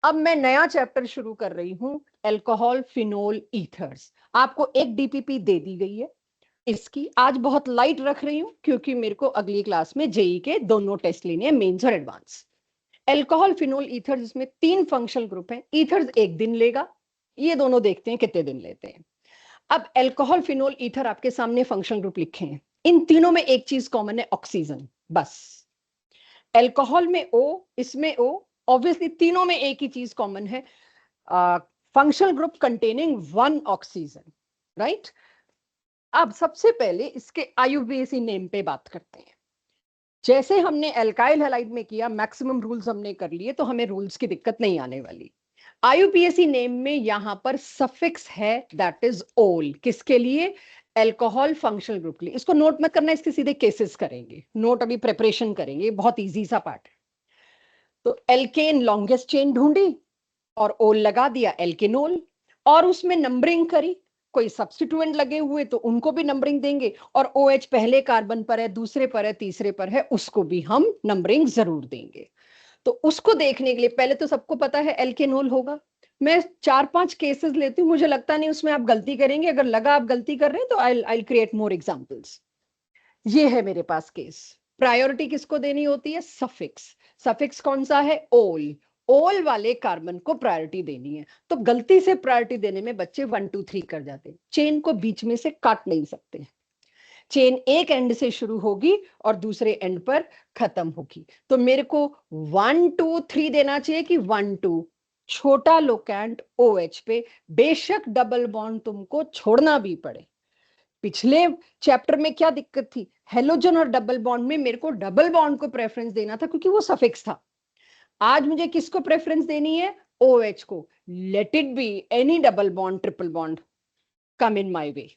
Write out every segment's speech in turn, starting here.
अब मैं नया चैप्टर शुरू कर रही हूं, अल्कोहल फिनोल ईथर्स। आपको एक डीपीपी दे दी गई है। इसकी आज बहुत लाइट रख रही हूं क्योंकि मेरे को अगली क्लास में जेई के दोनों टेस्ट लेने हैं, मेंस और एडवांस। अल्कोहल फिनोल ईथर्स, इसमें 3 फंक्शनल ग्रुप हैं। ईथर्स एक दिन लेगा, ये दोनों देखते हैं कितने दिन लेते हैं। अब अल्कोहल फिनोल ईथर आपके सामने फंक्शनल ग्रुप लिखे हैं। इन तीनों में एक चीज कॉमन है, ऑक्सीजन। बस अल्कोहल में ओ, इसमें ओ, ऑब्वियसली तीनों में एक ही चीज कॉमन है, functional group containing 1 oxygen, right. अब सबसे पहले इसके आईयूपीएसी नेम पे बात करते हैं। जैसे हमने एल्काइल हैलाइड में किया, मैक्सिमम रूल्स हमने कर लिए, तो हमें रूल्स की दिक्कत नहीं आने वाली। आईयूपीएसी नेम में यहां पर सफिक्स है, दैट इज ओल। किसके लिए? अल्कोहल फंक्शनल ग्रुप के लिए। इसको नोट मत करना, इसके सीधे केसेस करेंगे, नोट अभी प्रिपरेशन करेंगे, बहुत इजी सा पार्ट है। तो एल्केन लॉन्गेस्ट चेन ढूंढी और ओल लगा दिया, एल्केनोल, और उसमें नंबरिंग करी। कोई सब्स्टिट्यूएंट लगे हुए तो उनको भी नंबरिंग देंगे, और OH पहले कार्बन पर है, दूसरे पर है, तीसरे पर है, उसको भी हम नंबरिंग जरूर देंगे। तो उसको देखने के लिए पहले तो सबको पता है एल्केनोल होगा। मैं 4-5 केसेस लेती हूँ, मुझे लगता नहीं उसमें आप गलती करेंगे। अगर लगा आप गलती कर रहे हैं तो आई क्रिएट मोर एग्जांपल्स। ये है मेरे पास केस। प्रायोरिटी किसको देनी होती है? सफिक्स। सफिक्स कौन सा है? ओल। ओल वाले कार्बन को प्रायोरिटी देनी है। तो गलती से प्रायोरिटी देने में बच्चे 1 2 3 कर जाते हैं। चेन को बीच में से काट नहीं सकते। चेन एक एंड से शुरू होगी और दूसरे एंड पर खत्म होगी। तो मेरे को 1 2 3 देना चाहिए कि 1 2। छोटा लोकेंट OH पे, बेशक डबल बॉन्ड तुमको छोड़ना भी पड़े। पिछले चैप्टर में क्या दिक्कत थी? हेलोजन और डबल बॉन्ड में मेरे को डबल बॉन्ड को प्रेफरेंस देना था क्योंकि वो सफिक्स था। आज मुझे किसको प्रेफरेंस देनी है? OH को। Let it be any double bond, triple bond, come in my way.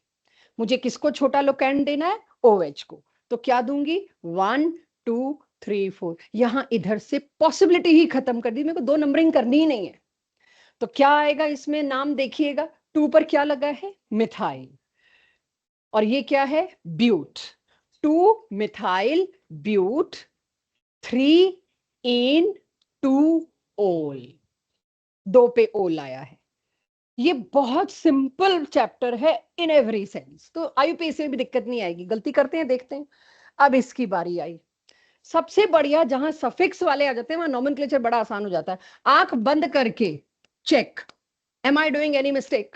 मुझे किसको छोटा लोकेंट देना है? OH को। तो क्या दूंगी? 1 2 3 4। यहां इधर से पॉसिबिलिटी ही खत्म कर दी, मेरे को 2 नंबरिंग करनी ही नहीं है। तो क्या आएगा इसमें? नाम देखिएगा, 2 पर क्या लगा है? मिथाइल। और ये क्या है? ब्यूट। 2 मिथाइल ब्यूट, 3 इन 2 ओल। 2 पे ओल आया है। ये बहुत सिंपल चैप्टर है इन एवरी सेंस। तो आईयूपीएसी में भी दिक्कत नहीं आएगी। गलती करते हैं, देखते हैं। अब इसकी बारी आई। सबसे बढ़िया, जहां सफिक्स वाले आ जाते हैं वहां नोमेनक्लेचर बड़ा आसान हो जाता है। आंख बंद करके check, am I doing any mistake?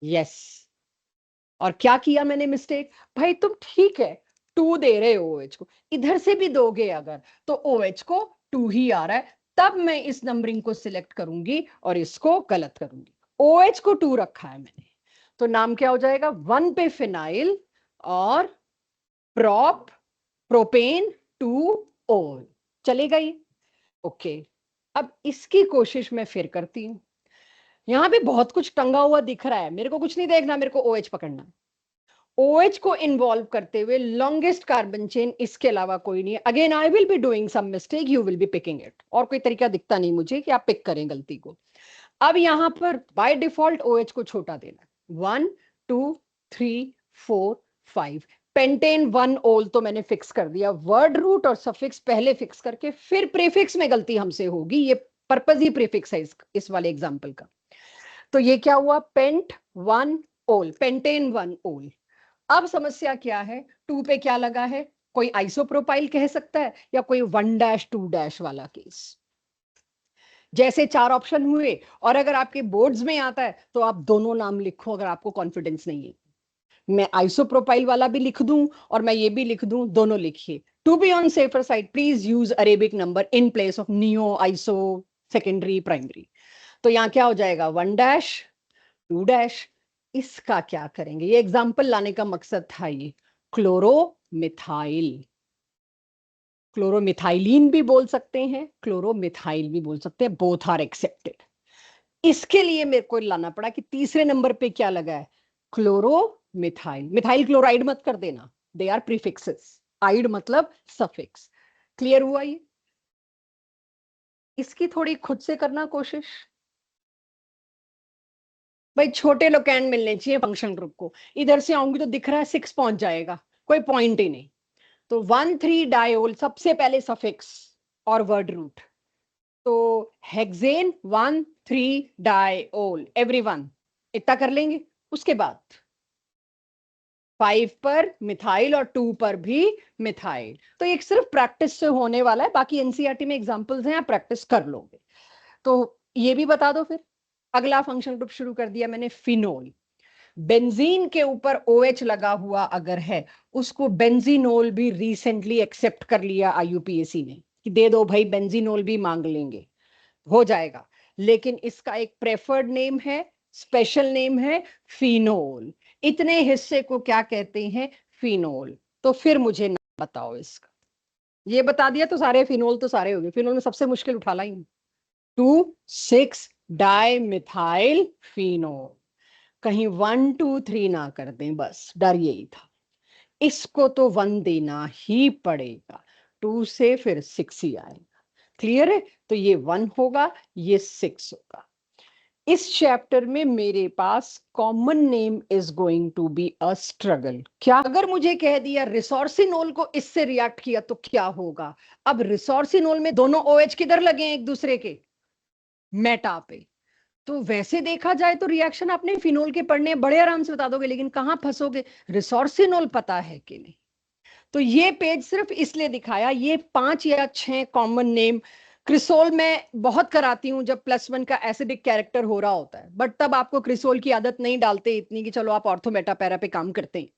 Yes. और क्या किया मैंने मिस्टेक? भाई तुम ठीक है 2 दे रहे हो OH को, इधर से भी दोगे अगर तो OH को 2 ही आ रहा है, तब मैं इस नंबरिंग को सिलेक्ट करूंगी और इसको गलत करूंगी। OH को 2 रखा है मैंने, तो नाम क्या हो जाएगा? 1 पे फिनाइल और प्रोप, प्रोपेन 2 ओल। चलेगा ये? ओके। अब इसकी कोशिश मैं फिर करती हूं। यहां भी बहुत कुछ टंगा हुआ दिख रहा है, मेरे को कुछ नहीं देखना, मेरे को OH पकड़ना है। OH को इन्वॉल्व करते हुए लॉन्गेस्ट कार्बन चेन, इसके अलावा कोई नहीं है। Again I will be doing some mistake, you will be picking it. और कोई तरीका दिखता नहीं मुझे कि आप पिक करें गलती को। अब यहां पर बाय डिफॉल्ट OH को छोटा देना है। 1 2 3 4 5। पेंटेन 1 ओल तो मैंने फिक्स कर दिया। वर्ड रूट और सफिक्स पहले फिक्स करके फिर प्रीफिक्स में गलती हमसे होगी, ये पर्पज ही प्रीफिक्स है इस वाले एग्जाम्पल का। तो ये क्या हुआ? पेंट 1 ओल, पेंटेन 1 ओल। अब समस्या क्या है? 2 पे क्या लगा है? कोई आइसोप्रोपाइल कह सकता है या कोई 1-2- वाला केस। जैसे 4 ऑप्शन हुए, और अगर आपके बोर्ड्स में आता है तो आप दोनों नाम लिखो अगर आपको कॉन्फिडेंस नहीं है। मैं आइसोप्रोपाइल वाला भी लिख दूं और मैं ये भी लिख दूं, दोनों लिखिए। To be on safer side please use Arabic number in place of neo, iso, secondary, primary. तो यहाँ क्या हो जाएगा? 1-2-। इसका क्या करेंगे? ये एग्जाम्पल लाने का मकसद था। ये क्लोरोमिथाइल, क्लोरोमिथाइलिन भी बोल सकते हैं, क्लोरोमिथाइल भी बोल सकते हैं, बोथ आर एक्सेप्टेड। इसके लिए मेरे को लाना पड़ा कि तीसरे नंबर पे क्या लगा है? क्लोरोमिथाइल। मिथाइल क्लोराइड मत कर देना, दे आर प्रीफिक्सेस। आइड मतलब सफिक्स। क्लियर हुआ ये? इसकी थोड़ी खुद से करना कोशिश। भाई छोटे लोकेंड मिलने चाहिए फंक्शन ग्रुप को। इधर से आऊंगी तो दिख रहा है 6 पहुंच जाएगा, कोई पॉइंट ही नहीं। तो 1 3 डायोल सबसे पहले सफिक्स और वर्ड रूट। तो हेक्सेन 1,3 डाइओल, एवरीवन इतना कर लेंगे। उसके बाद 5 पर मिथाइल और 2 पर भी मिथाइल। तो एक सिर्फ प्रैक्टिस से होने वाला है, बाकी एनसीईआरटी में एग्जांपल्स हैं, आप प्रैक्टिस कर लोगे। तो ये भी बता दो फिर। अगला फंक्शनल ग्रुप शुरू कर दिया मैंने, फिनोल। बेंजीन के ऊपर OH लगा हुआ अगर है, उसको बेंजीनोल भी रिसेंटली एक्सेप्ट कर लिया IUPAC ने कि दे दो भाई, बेंजीनोल भी मांग लेंगे, हो जाएगा। लेकिन इसका एक प्रेफर्ड नेम है, स्पेशल नेम है फिनोल। इतने हिस्से को क्या कहते हैं? फिनोल। तो फिर मुझे नाम बताओ इसका। ये बता दिया तो सारे फिनोल तो सारे हो गए। फिनोल में सबसे मुश्किल उठा लाई 2,6 डाई मिथाइल फिनोल। कहीं 1 2 3 ना कर दें, बस डर यही था। इसको तो 1 देना ही पड़ेगा, 2 से फिर 6 ही आएगा। क्लियर है? तो ये 1 होगा, ये 6 होगा। इस चैप्टर में मेरे पास common name is going to be a struggle. क्या अगर मुझे कह दिया रिसोर्सिनोल को इससे रिएक्ट किया तो क्या होगा? अब रिसोर्सिनोल में दोनों OH किधर लगे हैं? एक दूसरे के मेटा पे। तो वैसे देखा जाए तो रिएक्शन आपने फिनोल के पढ़ने बड़े आराम से बता दोगे, लेकिन कहां फंसोगे? रिसोर्सिनोल पता है कि नहीं। तो ये पेज सिर्फ इसलिए दिखाया, ये 5 या 6 कॉमन नेम क्रिसोल में बहुत कराती हूं जब +1 का एसिडिक कैरेक्टर हो रहा होता है, बट तब आपको क्रिसोल की आदत नहीं डालते इतनी कि चलो आप ऑर्थो मेटा पैरा पे काम करते हैं।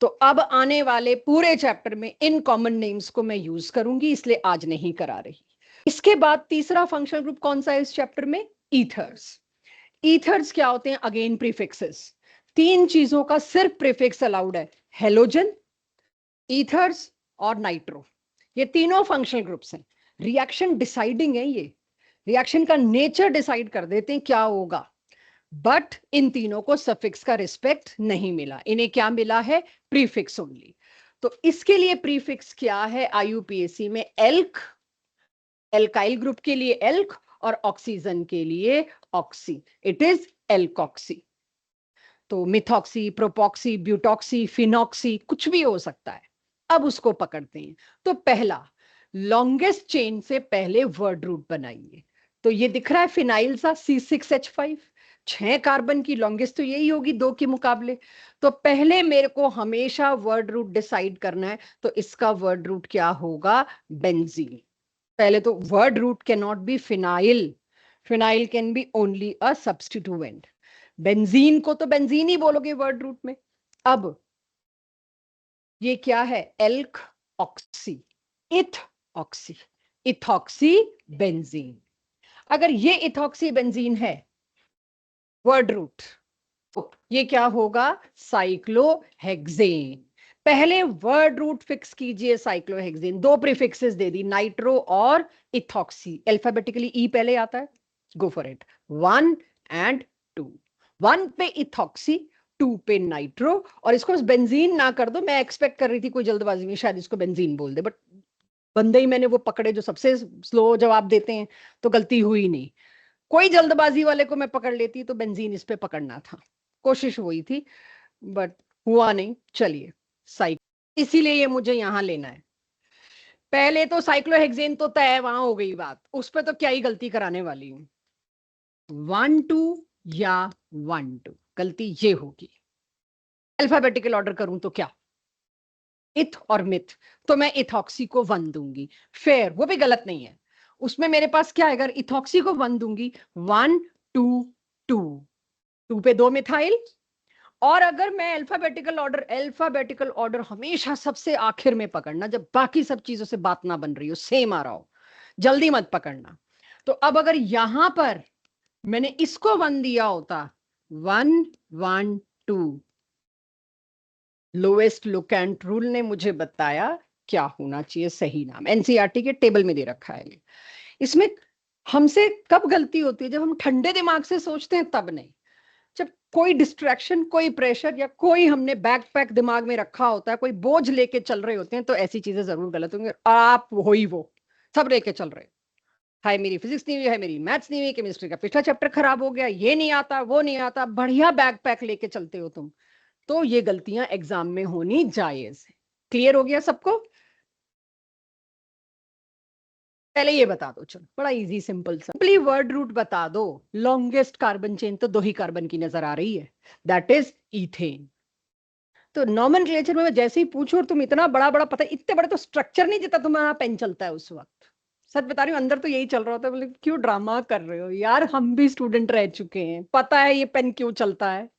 तो अब आने वाले पूरे चैप्टर में इन कॉमन नेम्स को मैं यूज करूंगी, इसलिए आज नहीं करा रही। इसके बाद तीसरा फंक्शनल ग्रुप कौन सा है इस चैप्टर में? ईथर्स। ईथर्स क्या होते हैं? Again prefixes. 3 चीजों का सिर्फ प्रीफिक्स अलाउड है, हेलोजन, ईथर्स और नाइट्रो। ये तीनों फंक्शनल ग्रुप्स हैं। रिएक्शन डिसाइडिंग है, ये रिएक्शन का नेचर डिसाइड कर देते हैं क्या होगा, बट इन तीनों को सफिक्स का रिस्पेक्ट नहीं मिला, इन्हें क्या मिला है? Prefix only. तो इसके लिए प्रीफिक्स क्या है IUPAC में? एल्क, एल्काइल ग्रुप के लिए एल्क और ऑक्सीजन के लिए ऑक्सी, इट इज एल्कॉक्सी। तो मिथॉक्सी, प्रोपॉक्सी, ब्यूटॉक्सी, फिनॉक्सी कुछ भी हो सकता है। अब उसको पकड़ते हैं। तो पहला, लॉन्गेस्ट चेन से पहले वर्ड रूट बनाइए। तो ये दिख रहा है फिनाइल सा C6H5, 6 कार्बन की लॉन्गेस्ट तो यही होगी 2 के मुकाबले। तो पहले मेरे को हमेशा वर्ड रूट डिसाइड करना है, तो इसका वर्ड रूट क्या होगा? बेंजीन। पहले तो word root can not be phenyl, phenyl can be only a substituent. Benzene को तो बेंजीन ही बोलोगे वर्ड रूट में। अब ये क्या है? एल्क ऑक्सी, इथ ऑक्सी, इथॉक्सी बेंजीन। अगर ये इथॉक्सी बेंजीन है वर्ड रूट, तो ये क्या होगा? साइक्लोहेक्सेन। पहले वर्ड रूट फिक्स कीजिए साइक्लोहेक्सेन। 2 प्रीफिक्सेस दे दी, नाइट्रो और इथॉक्सी। अल्फाबेटिकली ई पहले आता है, गो फॉर इट। 1 एंड 2, 1 पे इथॉक्सी, 2 पे नाइट्रो। और इसको बेंजीन ना कर दो, मैं एक्सपेक्ट कर रही थी कोई जल्दबाजी में शायद इसको बेंजीन बोल दे, बट बंदे ही मैंने वो पकड़े जो सबसे स्लो जवाब देते हैं, तो गलती हुई नहीं। कोई जल्दबाजी वाले को मैं पकड़ लेती तो बेंजीन इस पे पकड़ना था, कोशिश हुई थी, बट हुआ नहीं। चलिए इसीलिए ये मुझे यहां लेना है। पहले तो साइक्लोहेक्सेन तो तय है, वहां हो गई बात, उस पर तो क्या ही गलती कराने वाली हूं। 1 2 या 1 2, गलती ये होगी। अल्फाबेटिकल ऑर्डर करूं तो क्या? इथ और मिथ, तो मैं इथॉक्सी को 1 दूंगी। फेयर, वो भी गलत नहीं है। उसमें मेरे पास क्या है? अगर इथॉक्सी को 1 दूंगी, 1 2 2, 2 पे 2 मिथाइल। और अगर मैं अल्फाबेटिकल ऑर्डर हमेशा सबसे आखिर में पकड़ना, जब बाकी सब चीजों से बात ना बन रही हो, सेम आ रहा हो, जल्दी मत पकड़ना। तो अब अगर यहां पर मैंने इसको 1 दिया होता, 1 1 2, लोएस्ट लुकेंट रूल ने मुझे बताया क्या होना चाहिए सही नाम, एनसीईआरटी के टेबल में दे रखा है। इसमें हमसे कब गलती होती है? जब हम ठंडे दिमाग से सोचते हैं तब नहीं। जब कोई डिस्ट्रैक्शन, कोई प्रेशर या कोई हमने बैकपैक दिमाग में रखा होता है, कोई बोझ लेके चल रहे होते हैं, तो ऐसी चीजें जरूर गलत होंगी। आप हो ही वो सब लेके चल रहे, हाय मेरी फिजिक्स नहीं हुई, है मेरी मैथ्स नहीं हुई, केमिस्ट्री का पिछला चैप्टर खराब हो गया, ये नहीं आता, वो नहीं आता, बढ़िया बैकपैक लेके चलते हो तुम, तो ये गलतियां एग्जाम में होनी जायज है। क्लियर हो गया सबको? पहले ये बता दो, चलो बड़ा इजी सिंपल सा, सिंपली वर्ड रूट बता दो। लॉन्गेस्ट कार्बन चेन तो 2 ही कार्बन की नजर आ रही है, दैट इज इथेन। तो नॉमेनक्लेचर में जैसे ही पूछो, और तुम इतना बड़ा बड़ा पता, इतने बड़े तो स्ट्रक्चर नहीं जितना तुम्हारा पेन चलता है उस वक्त। सच बता रही हूँ, अंदर तो यही चल रहा होता है, बोले क्यों ड्रामा कर रहे हो यार, हम भी स्टूडेंट रह चुके हैं, पता है ये पेन क्यों चलता है।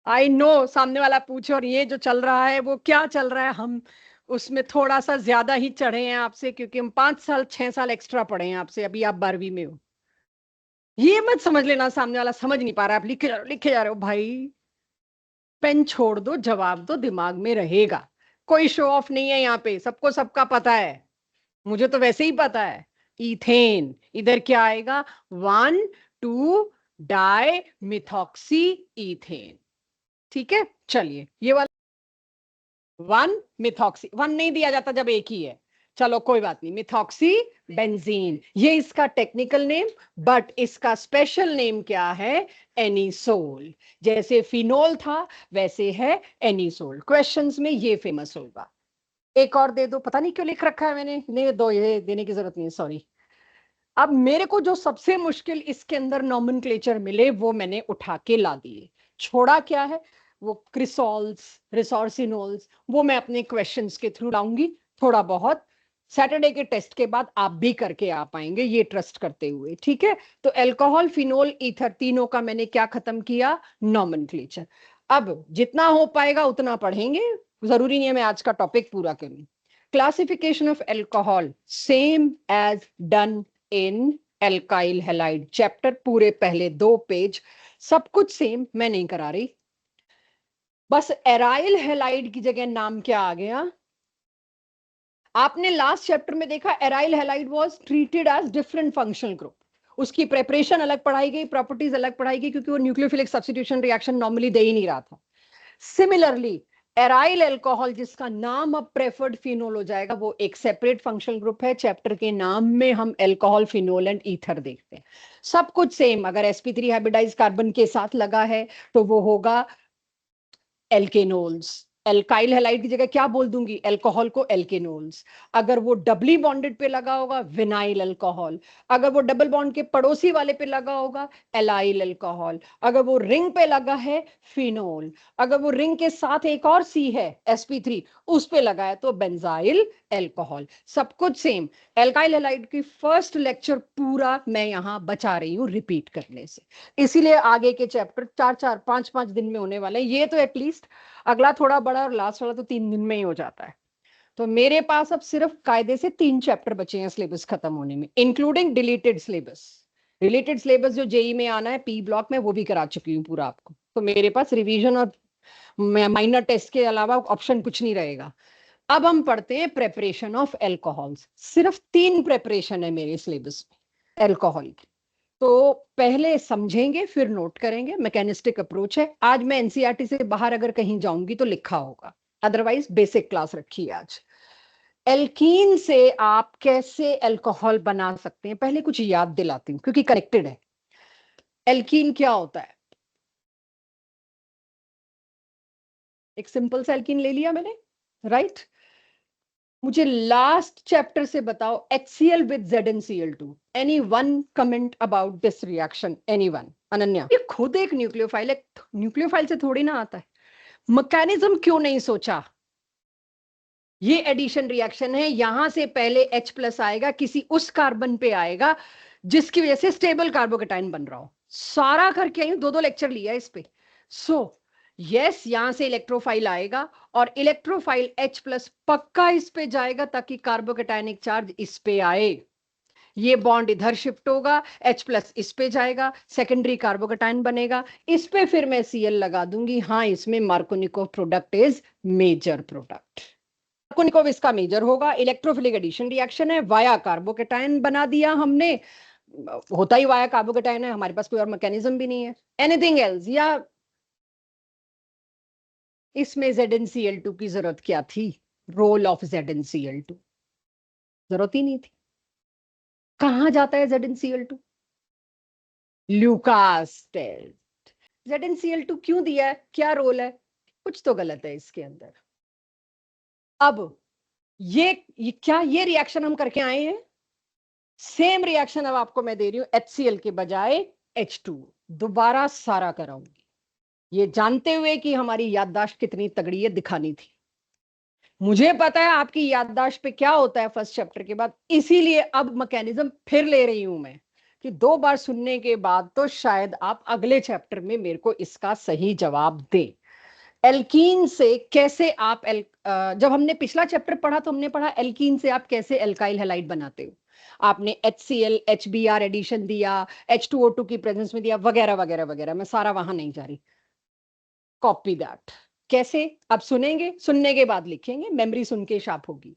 आई नो सामने वाला पूछे और ये जो चल रहा है वो क्या चल रहा है, हम उसमें थोड़ा सा ज्यादा ही चढ़े हैं आपसे, क्योंकि हम 5 साल 6 साल एक्स्ट्रा पढ़े हैं आपसे, अभी आप 12वीं में हो। ये मत समझ लेना सामने वाला समझ नहीं पा रहा, आप लिखे जा रहे हो भाई। पेन छोड़ दो, जवाब दो, दिमाग में रहेगा। कोई शो ऑफ नहीं है यहाँ पे, सबको सबका पता है, मुझे तो वैसे ही पता है। इथेन, इधर क्या आएगा, 1,2 डाई इथेन। ठीक है, चलिए ये वाला 1 वन नहीं दिया जाता जब एक ही है, चलो कोई बात नहीं, मिथॉक्सी बेंजीन, ये इसका टेक्निकल नेम, बट इसका स्पेशल नेम क्या है, एनिसोल। जैसे फिनोल था वैसे है एनिसोल, क्वेश्चंस में ये फेमस होगा। एक और दे दो, पता नहीं क्यों लिख रखा है मैंने, नहीं दो, ये देने की जरूरत नहीं है, सॉरी। अब मेरे को जो सबसे मुश्किल इसके अंदर नॉमेनक्लेचर मिले वो मैंने उठा के ला दिए। छोड़ा क्या है, वो क्रिसॉल्स, रिसोर्सिनोल्स, वो मैं अपने क्वेश्चंस के थ्रू लाऊंगी। थोड़ा बहुत सैटरडे के टेस्ट के बाद आप भी करके आ पाएंगे, ये ट्रस्ट करते हुए, ठीक है। तो अल्कोहल, फिनोल, ईथर, तीनों का मैंने क्या खत्म किया, नॉमेनक्लेचर। अब जितना हो पाएगा उतना पढ़ेंगे, जरूरी नहीं है मैं आज का टॉपिक पूरा करूं। Classification of alcohol same as done in alkyl halide chapter, पूरे पहले 2 पेज, सब कुछ सेम, मैं नहीं करा रही। बस एराइल हैलाइड की जगह नाम क्या आ गया, आपने लास्ट चैप्टर में देखा, aryl halide was treated as different functional group, उसकी प्रेपरेशन अलग पढ़ाई गई, प्रॉपर्टीज अलग पढ़ाई गई, क्योंकि वो न्यूक्लियोफिलिक सब्स्टिट्यूशन रिएक्शन नॉर्मली दे ही नहीं रहा था। सिमिलरली एराइल अल्कोहल, जिसका नाम अब प्रेफर्ड फिनोल हो जाएगा, वो एक सेपरेट फंक्शनल ग्रुप है। चैप्टर के नाम में हम अल्कोहल, फिनोल एंड ईथर देखते हैं, सब कुछ सेम। अगर sp3 हाइब्रिडाइज कार्बन के साथ लगा है तो वो होगा एल्केनोल्स। एल्काइल हैलाइड की जगह क्या बोल दूंगी, अल्कोहल को एल्केनोल्स। अगर वो डबली बॉन्डेड पे लगा होगा, विनाइल अल्कोहल। अगर वो डबल बॉन्ड के पड़ोसी वाले पे लगा होगा, एलाइल अल्कोहल। अगर वो रिंग पे लगा है, फिनोल। अगर वो रिंग के साथ एक और सी है, sp3, उस पे लगा है तो बेंजाइल अल्कोहल। सब कुछ सेम। एल्काइल हैलाइड की फर्स्ट लेक्चर पूरा मैं यहां बचा रही हूं रिपीट करने से, इसीलिए आगे के चैप्टर 4-4 5-5 दिन में होने वाले हैं। ये तो एटलीस्ट, अगला थोड़ा बड़ा और लास्ट वाला तो 3 दिन में ही हो जाता है। तो मेरे पास अब सिर्फ कायदे से 3 चैप्टर बचे हैं सिलेबस खत्म होने में, including deleted syllabus. Related syllabus जो जेई में आना है पी ब्लॉक में, वो भी करा चुकी हूँ पूरा आपको। तो मेरे पास रिवीजन और माइनर टेस्ट के अलावा ऑप्शन कुछ नहीं रहेगा। अब हम पढ़ते हैं प्रेपरेशन ऑफ एल्कोहल्स। सिर्फ 3 प्रेपरेशन है मेरे सिलेबस में एल्कोहल की। तो पहले समझेंगे फिर नोट करेंगे, मैकेनिस्टिक अप्रोच है। आज मैं एनसीईआरटी से बाहर अगर कहीं जाऊंगी तो लिखा होगा, अदरवाइज बेसिक क्लास रखी है आज। एल्कीन से आप कैसे अल्कोहल बना सकते हैं, पहले कुछ याद दिलाती हूँ क्योंकि कनेक्टेड है। एल्कीन क्या होता है, एक सिंपल सा एल्कीन ले लिया मैंने, राइट। मुझे लास्ट चैप्टर से बताओ, HCl with ZnCl2, any one comment about this reaction, any one. Ananya, ये खुद एक न्यूक्लियोफाइल है, न्यूक्लियोफाइल से थोड़ी ना आता है, मैकेनिज्म क्यों नहीं सोचा। ये एडिशन रिएक्शन है, यहां से पहले H+ आएगा, किसी उस कार्बन पे आएगा जिसकी वजह से स्टेबल कार्बोकेटाइन बन रहा हो। सारा करके आई हूं, 2-2 लेक्चर लिया इस पे। सो यस, यहां से इलेक्ट्रोफाइल आएगा और इलेक्ट्रोफाइल H+ पक्का इस पे जाएगा ताकि कार्बोकेटाइनिक चार्ज इस पे आए। ये बॉन्ड इधर शिफ्ट होगा, H+ इस पे जाएगा, सेकेंडरी कार्बोकेटाइन बनेगा, इस पे फिर मैं Cl लगा दूंगी। हाँ, इसमें Markovnikov product is major product, Markovnikov इसका मेजर होगा। इलेक्ट्रोफिलिक एडिशन रिएक्शन है, वाया कार्बोकेटाइन बना दिया हमने, होता ही वाया कार्बोकेटाइन है, हमारे पास कोई और मैकेनिज्म भी नहीं है। एनीथिंग एल्स, या इसमें ZnCl2 की जरूरत क्या थी, रोल ऑफ ZnCl2, जरूरत ही नहीं थी। कहां जाता है ZnCl2, ल्यूकास टेस्ट। ZnCl2 क्यों दिया है, क्या रोल है, कुछ तो गलत है इसके अंदर। अब ये क्या ये रिएक्शन हम करके आए हैं, सेम रिएक्शन अब आपको मैं दे रही हूं HCl के बजाय H2, दोबारा सारा कराऊंगी, ये जानते हुए कि हमारी याददाश्त कितनी तगड़ी है दिखानी थी। मुझे पता है आपकी याददाश्त पे क्या होता है फर्स्ट चैप्टर के बाद, इसीलिए अब मैकेनिज्म फिर ले रही हूं मैं कि 2 बार सुनने के बाद तो शायद आप अगले चैप्टर में मेरे को इसका सही जवाब दें। एल्कीन से कैसे आप जब हमने पिछला चैप्टर पढ़ा तो हमने पढ़ा एल्कीन से आप कैसे एल्काइल हैलाइड बनाते हो। आपने HCl HBr एडिशन दिया, H2O2 की प्रेजेंस में दिया, वगैरह वगैरह वगैरह, मैं सारा वहां नहीं जा रही। Copy that. कैसे? अब सुनेंगे, सुनने के बाद लिखेंगे, मेमोरी सुन के शार्प होगी।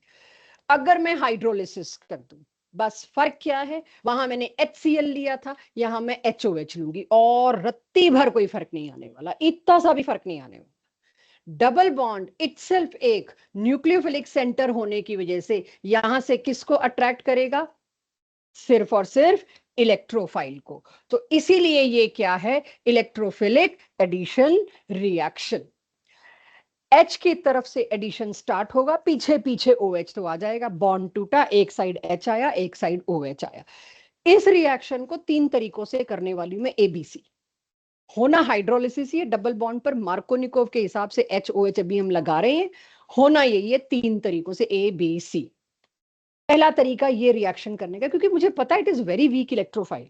अगर मैं हाइड्रोलिसिस कर दूं, बस फर्क क्या है, वहां मैंने HCl लिया था, यहां मैं HOH लूंगी, और रत्ती भर कोई फर्क नहीं आने वाला, इतना सा भी फर्क नहीं आने वाला। डबल बॉन्ड इटसेल्फ एक न्यूक्लियोफिलिक सेंटर होने की वजह से यहां से किसको अट्रैक्ट करेगा? सिर्फ और सिर्फ इलेक्ट्रोफाइल को। तो इसीलिए ये क्या है? Electrophilic addition reaction. H की तरफ से एडिशन स्टार्ट होगा, पीछे पीछे OH तो आ जाएगा, बॉन्ड टूटा, एक साइड H आया, एक साइड OH आया। इस रिएक्शन को 3 तरीकों से करने वाली हूं मैं, ABC। होना हाइड्रोलिसिस ये डबल बॉन्ड पर मार्कोनिकोव के हिसाब से HOH अभी हम लगा रहे हैं, होना यही है 3 तरीकों से, ABC। पहला तरीका ये रिएक्शन करने का, क्योंकि मुझे पता है it is very weak electrophile,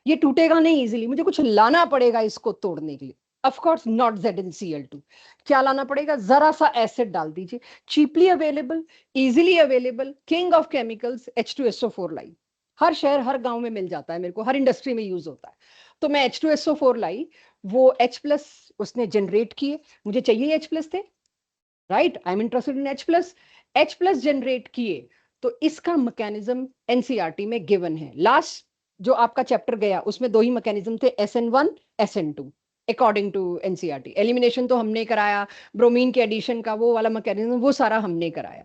ये टूटेगा नहीं इजीली, मुझे कुछ लाना पड़ेगा इसको तोड़ने के लिए। Of course not ZnCl2। क्या लाना पड़ेगा? जरा सा एसिड डाल दीजिए, cheaply available, easily available, king of chemicals, H2SO4 लाई। हर शहर हर गांव में मिल जाता है, मेरे को हर इंडस्ट्री में यूज होता है। तो मैं H2SO4 लाई, वो H+ उसने जनरेट किए, मुझे चाहिए H+ थे, right, I am interested in H+ generate किए। तो इसका मैकेनिज्म एनसीईआरटी में गिवन है। लास्ट जो आपका चैप्टर गया उसमें 2 ही मैकेनिज्म थे, SN1 SN2, according to NCERT. Elimination तो हमने कराया, ब्रोमीन के एडिशन का वो वाला मैकेनिज्म वो सारा हमने कराया,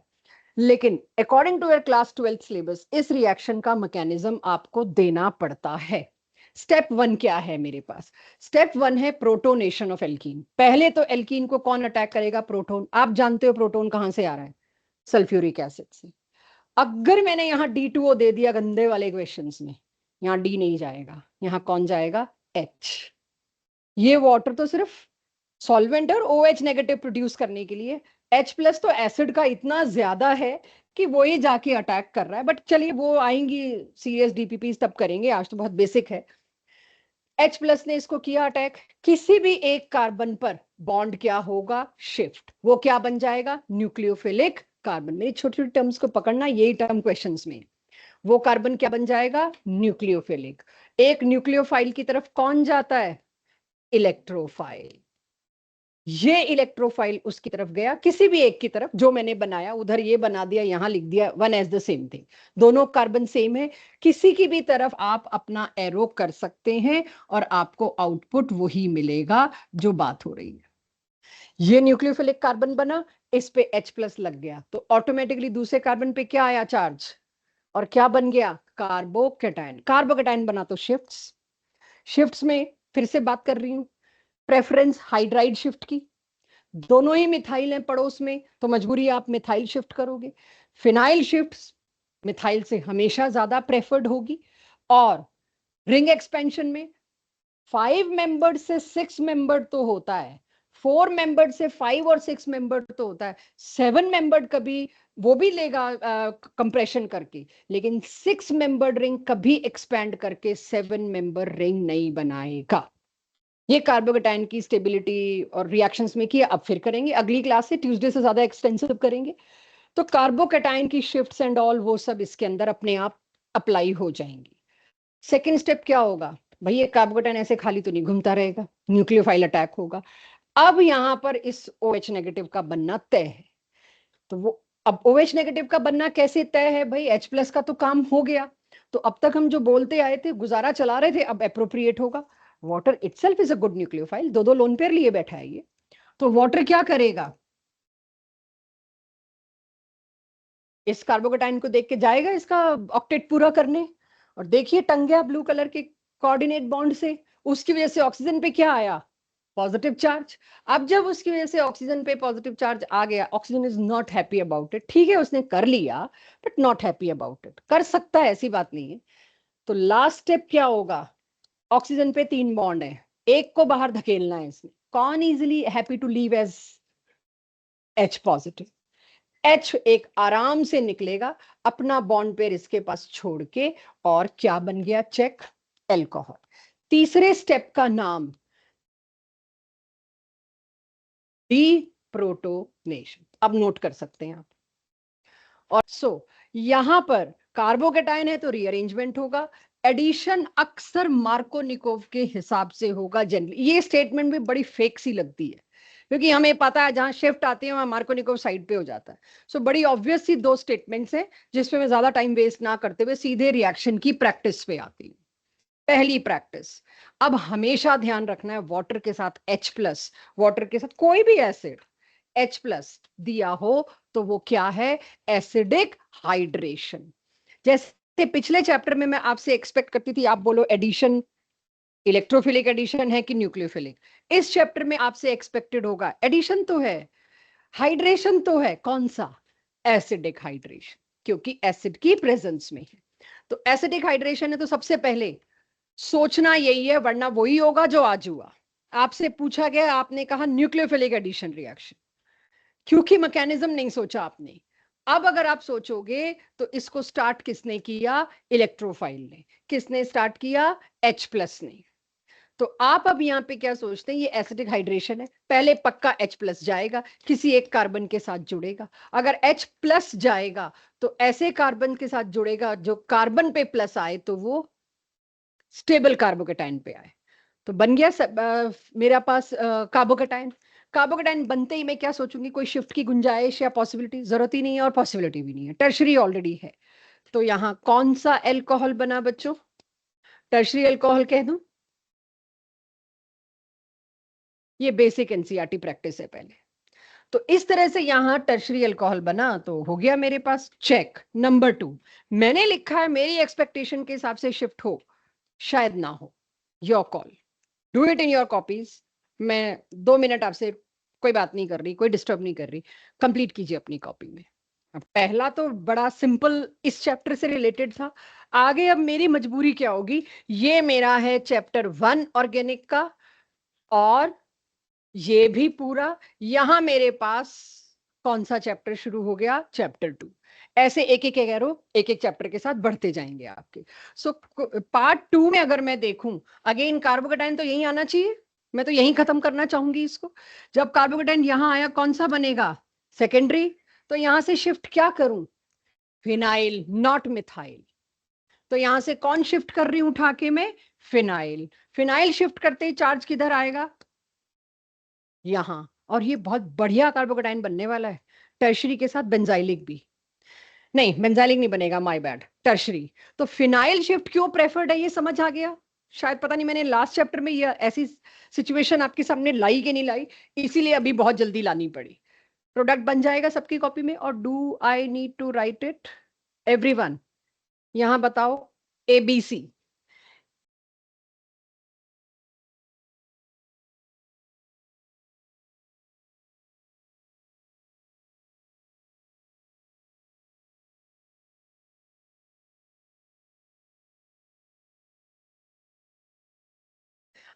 लेकिन according to your class 12th syllabus इस रिएक्शन का मैकेनिज्म आपको देना पड़ता है। स्टेप 1 क्या है मेरे पास? स्टेप 1 है प्रोटोनेशन ऑफ एल्कीन। पहले तो एल्कीन को कौन अटैक करेगा? प्रोटोन। आप जानते हो प्रोटोन कहां से आ रहा है? सल्फ्यूरिक एसिड से। अगर मैंने यहाँ D2O दे दिया गंदे वाले क्वेश्चंस में, यहाँ D नहीं जाएगा, यहाँ कौन जाएगा? H। ये वाटर तो सिर्फ सॉल्वेंट और OH नेगेटिव प्रोड्यूस करने के लिए, H+ तो एसिड का इतना ज्यादा है कि वो ही जाके अटैक कर रहा है। बट चलिए वो आएंगी सीरियस DPPs तब करेंगे, आज तो बहुत बेसिक है। H+ ने इसको किया अटैक, किसी भी एक कार्बन पर बॉन्ड क्या होगा? शिफ्ट। वो क्या बन जाएगा? Nucleophilic carbon. मेरी छोटी छोटी टर्म्स को पकड़ना, यही टर्म क्वेश्चंस में। वो कार्बन क्या बन जाएगा? न्यूक्लियोफिलिक। एक न्यूक्लियोफाइल की तरफ कौन जाता है? इलेक्ट्रोफाइल। ये इलेक्ट्रोफाइल उसकी तरफ गया, किसी भी एक की तरफ, जो मैंने बनाया उधर ये बना दिया, यहां लिख दिया, one as the same thing, दोनों कार्बन सेम है, किसी की भी तरफ आप अपना एरो कर सकते हैं और आपको आउटपुट वही मिलेगा जो बात हो रही है। ये न्यूक्लियोफिलिक कार्बन बना, इस पे H+ लग गया, तो ऑटोमेटिकली दूसरे कार्बन पे क्या आया? चार्ज। और क्या बन गया? कार्बोकेटायन। कार्बोकेटायन बना तो शिफ्ट्स। शिफ्ट्स में फिर से बात कर रही हूं, प्रेफरेंस हाइड्राइड शिफ्ट की, दोनों ही मिथाइल हैं पड़ोस में, तो मजबूरी आप मिथाइल शिफ्ट करोगे। फिनाइल शिफ्ट मिथाइल से हमेशा ज्यादा प्रेफर्ड होगी। और रिंग एक्सपेंशन में 5 मेंबर्ड से 6 मेंबर्ड तो होता है, 4 मेंबर्ड से 5 और 6 मेंबर्ड तो होता है, 7 मेंबर्ड कभी वो भी लेगा कंप्रेशन करके, लेकिन 6 मेंबर्ड रिंग कभी एक्सपैंड करके 7 मेंबर रिंग नहीं बनाएगा। ये कार्बोकेटायन की स्टेबिलिटी और रिएक्शंस में किया, अब फिर करेंगे अगली क्लास से, ट्यूसडे से ज्यादा एक्सटेंसिव करेंगे। तो कार्बोकेटायन की शिफ्ट्स एंड ऑल वो सब इसके अंदर अपने आप अप्लाई हो जाएंगी। सेकेंड स्टेप क्या होगा? भाई ये कार्बोकेटायन ऐसे खाली तो नहीं घूमता रहेगा, न्यूक्लियोफाइल अटैक होगा। अब यहाँ पर इस OH नेगेटिव का बनना तय है। तो वो अब OH नेगेटिव का बनना कैसे तय है? भाई H+ का तो काम हो गया, तो अब तक हम जो बोलते आए थे, गुजारा चला रहे थे, अब एप्रोप्रिएट होगा। Water itself is a good nucleophile, दो लोन पेयर लिए बैठा है ये। तो वाटर क्या करेगा? इस कार्बोकेटाइन को देख के जाएगा इसका ऑक्टेट पूरा करने, और देखिए टंग गया ब्लू कलर के कोऑर्डिनेट बॉन्ड से, उसकी वजह से ऑक्सीजन पे क्या आया? Positive charge. अब जब उसकी वजह से ऑक्सीजन पे पॉजिटिव चार्ज आ गया, oxygen is not happy about it. ठीक है, उसने कर लिया but not happy about it. कर सकता है, ऐसी बात नहीं है। तो लास्ट स्टेप क्या होगा? ऑक्सीजन पे 3 बॉन्ड है, एक को बाहर धकेलना है इसमें। कौन easily happy to leave as H positive? H एक आराम से निकलेगा अपना बॉन्ड पेयर इसके पास छोड़ के, और क्या बन गया? Check, alcohol. तीसरे स्टेप का नाम डी प्रोटोनेशन। अब नोट कर सकते हैं आप। और यहां पर कार्बोकेटाइन है तो रीअरेंजमेंट होगा। एडिशन अक्सर मार्कोनिकोव के हिसाब से होगा जनरली। ये स्टेटमेंट भी बड़ी फेक सी लगती है, क्योंकि हमें पता है जहां शिफ्ट आती है वहां मार्कोनिकोव साइड पे हो जाता है। बड़ी ऑब्वियस सी 2 स्टेटमेंट्स हैं जिसपे मैं ज्यादा टाइम वेस्ट ना करते हुए सीधे रिएक्शन की प्रैक्टिस पे आती हूँ। पहली प्रैक्टिस, अब हमेशा ध्यान रखना है वाटर के साथ H+, वाटर के साथ कोई भी एसिड H+ दिया हो तो वो क्या है? Acidic hydration. जैसे पिछले चैप्टर में मैं आपसे एक्सपेक्ट करती थी आप बोलो एडिशन इलेक्ट्रोफिलिक एडिशन है कि न्यूक्लियोफिलिक। इस चैप्टर में आपसे एक्सपेक्टेड होगा एडिशन तो है, हाइड्रेशन तो है, कौन सा? एसिडिक हाइड्रेशन, क्योंकि एसिड की प्रेजेंस में है। तो एसिडिक हाइड्रेशन है तो सबसे पहले सोचना यही है, वरना वही होगा जो आज हुआ। आपसे पूछा गया, आपने कहा न्यूक्लियोफिलिक एडिशन रिएक्शन, क्योंकि मैकेनिज्म नहीं सोचा आपने। अब अगर आप सोचोगे तो इसको स्टार्ट किसने किया? इलेक्ट्रोफाइल ने। किसने स्टार्ट किया? H+ ने। तो आप अब यहाँ पे क्या सोचते हैं? ये एसिडिक हाइड्रेशन है, पहले पक्का H+ जाएगा, किसी एक कार्बन के साथ जुड़ेगा। अगर H+ जाएगा तो ऐसे कार्बन के साथ जुड़ेगा जो कार्बन पे प्लस आए तो वो स्टेबल कार्बोकेटाइन पे आए। तो बन गया मेरा पास कार्बोकेटाइन। कार्बोकेटाइन बनते ही मैं क्या सोचूंगी? कोई शिफ्ट की गुंजाइश या पॉसिबिलिटी? जरूरत ही नहीं है और पॉसिबिलिटी भी नहीं है, टर्शरी ऑलरेडी है। तो यहाँ कौन सा एल्कोहल बना बच्चों? टर्शरी एल्कोहल कह दूं? ये बेसिक एनसीईआरटी प्रैक्टिस है पहले। तो इस तरह से यहाँ टर्शरी अल्कोहल बना तो हो गया मेरे पास चेक। नंबर 2, मैंने लिखा है मेरी एक्सपेक्टेशन के हिसाब से शिफ्ट हो, शायद ना हो, your call, do it in your copies. मैं 2 मिनट आपसे कोई बात नहीं कर रही, कोई डिस्टर्ब नहीं कर रही, कंप्लीट कीजिए अपनी कॉपी में। अब पहला तो बड़ा सिंपल इस चैप्टर से रिलेटेड था। आगे अब मेरी मजबूरी क्या होगी? ये मेरा है चैप्टर 1 ऑर्गेनिक का, और ये भी पूरा। यहां मेरे पास कौन सा चैप्टर शुरू हो गया? चैप्टर 2। ऐसे एक एक एरो एक एक चैप्टर के साथ बढ़ते जाएंगे आपके। पार्ट 2 में अगर मैं देखूं, अगेन कार्बोकेटाइन तो यही आना चाहिए, मैं तो यही खत्म करना चाहूंगी इसको। जब कार्बोकेटाइन यहां आया कौन सा बनेगा? सेकेंडरी। तो यहां से शिफ्ट क्या करूं? Phenyl, not methyl. तो यहां से कौन शिफ्ट कर रही हूं उठा के? मैं फिनाइल। फिनाइल शिफ्ट करते ही चार्ज किधर आएगा? यहाँ। और ये बहुत बढ़िया कार्बोकेटाइन बनने वाला है, टर्शरी के साथ बेंजाइलिक भी। नहीं, बेंजाइलिक नहीं बनेगा, माय बैड, टर्शरी। तो फिनाइल शिफ्ट क्यों प्रेफर्ड है ये समझ आ गया शायद। पता नहीं मैंने लास्ट चैप्टर में ये ऐसी सिचुएशन आपके सामने लाई कि नहीं लाई, इसीलिए अभी बहुत जल्दी लानी पड़ी। प्रोडक्ट बन जाएगा सबकी कॉपी में। और do I need to write it everyone? यहां बताओ ABC।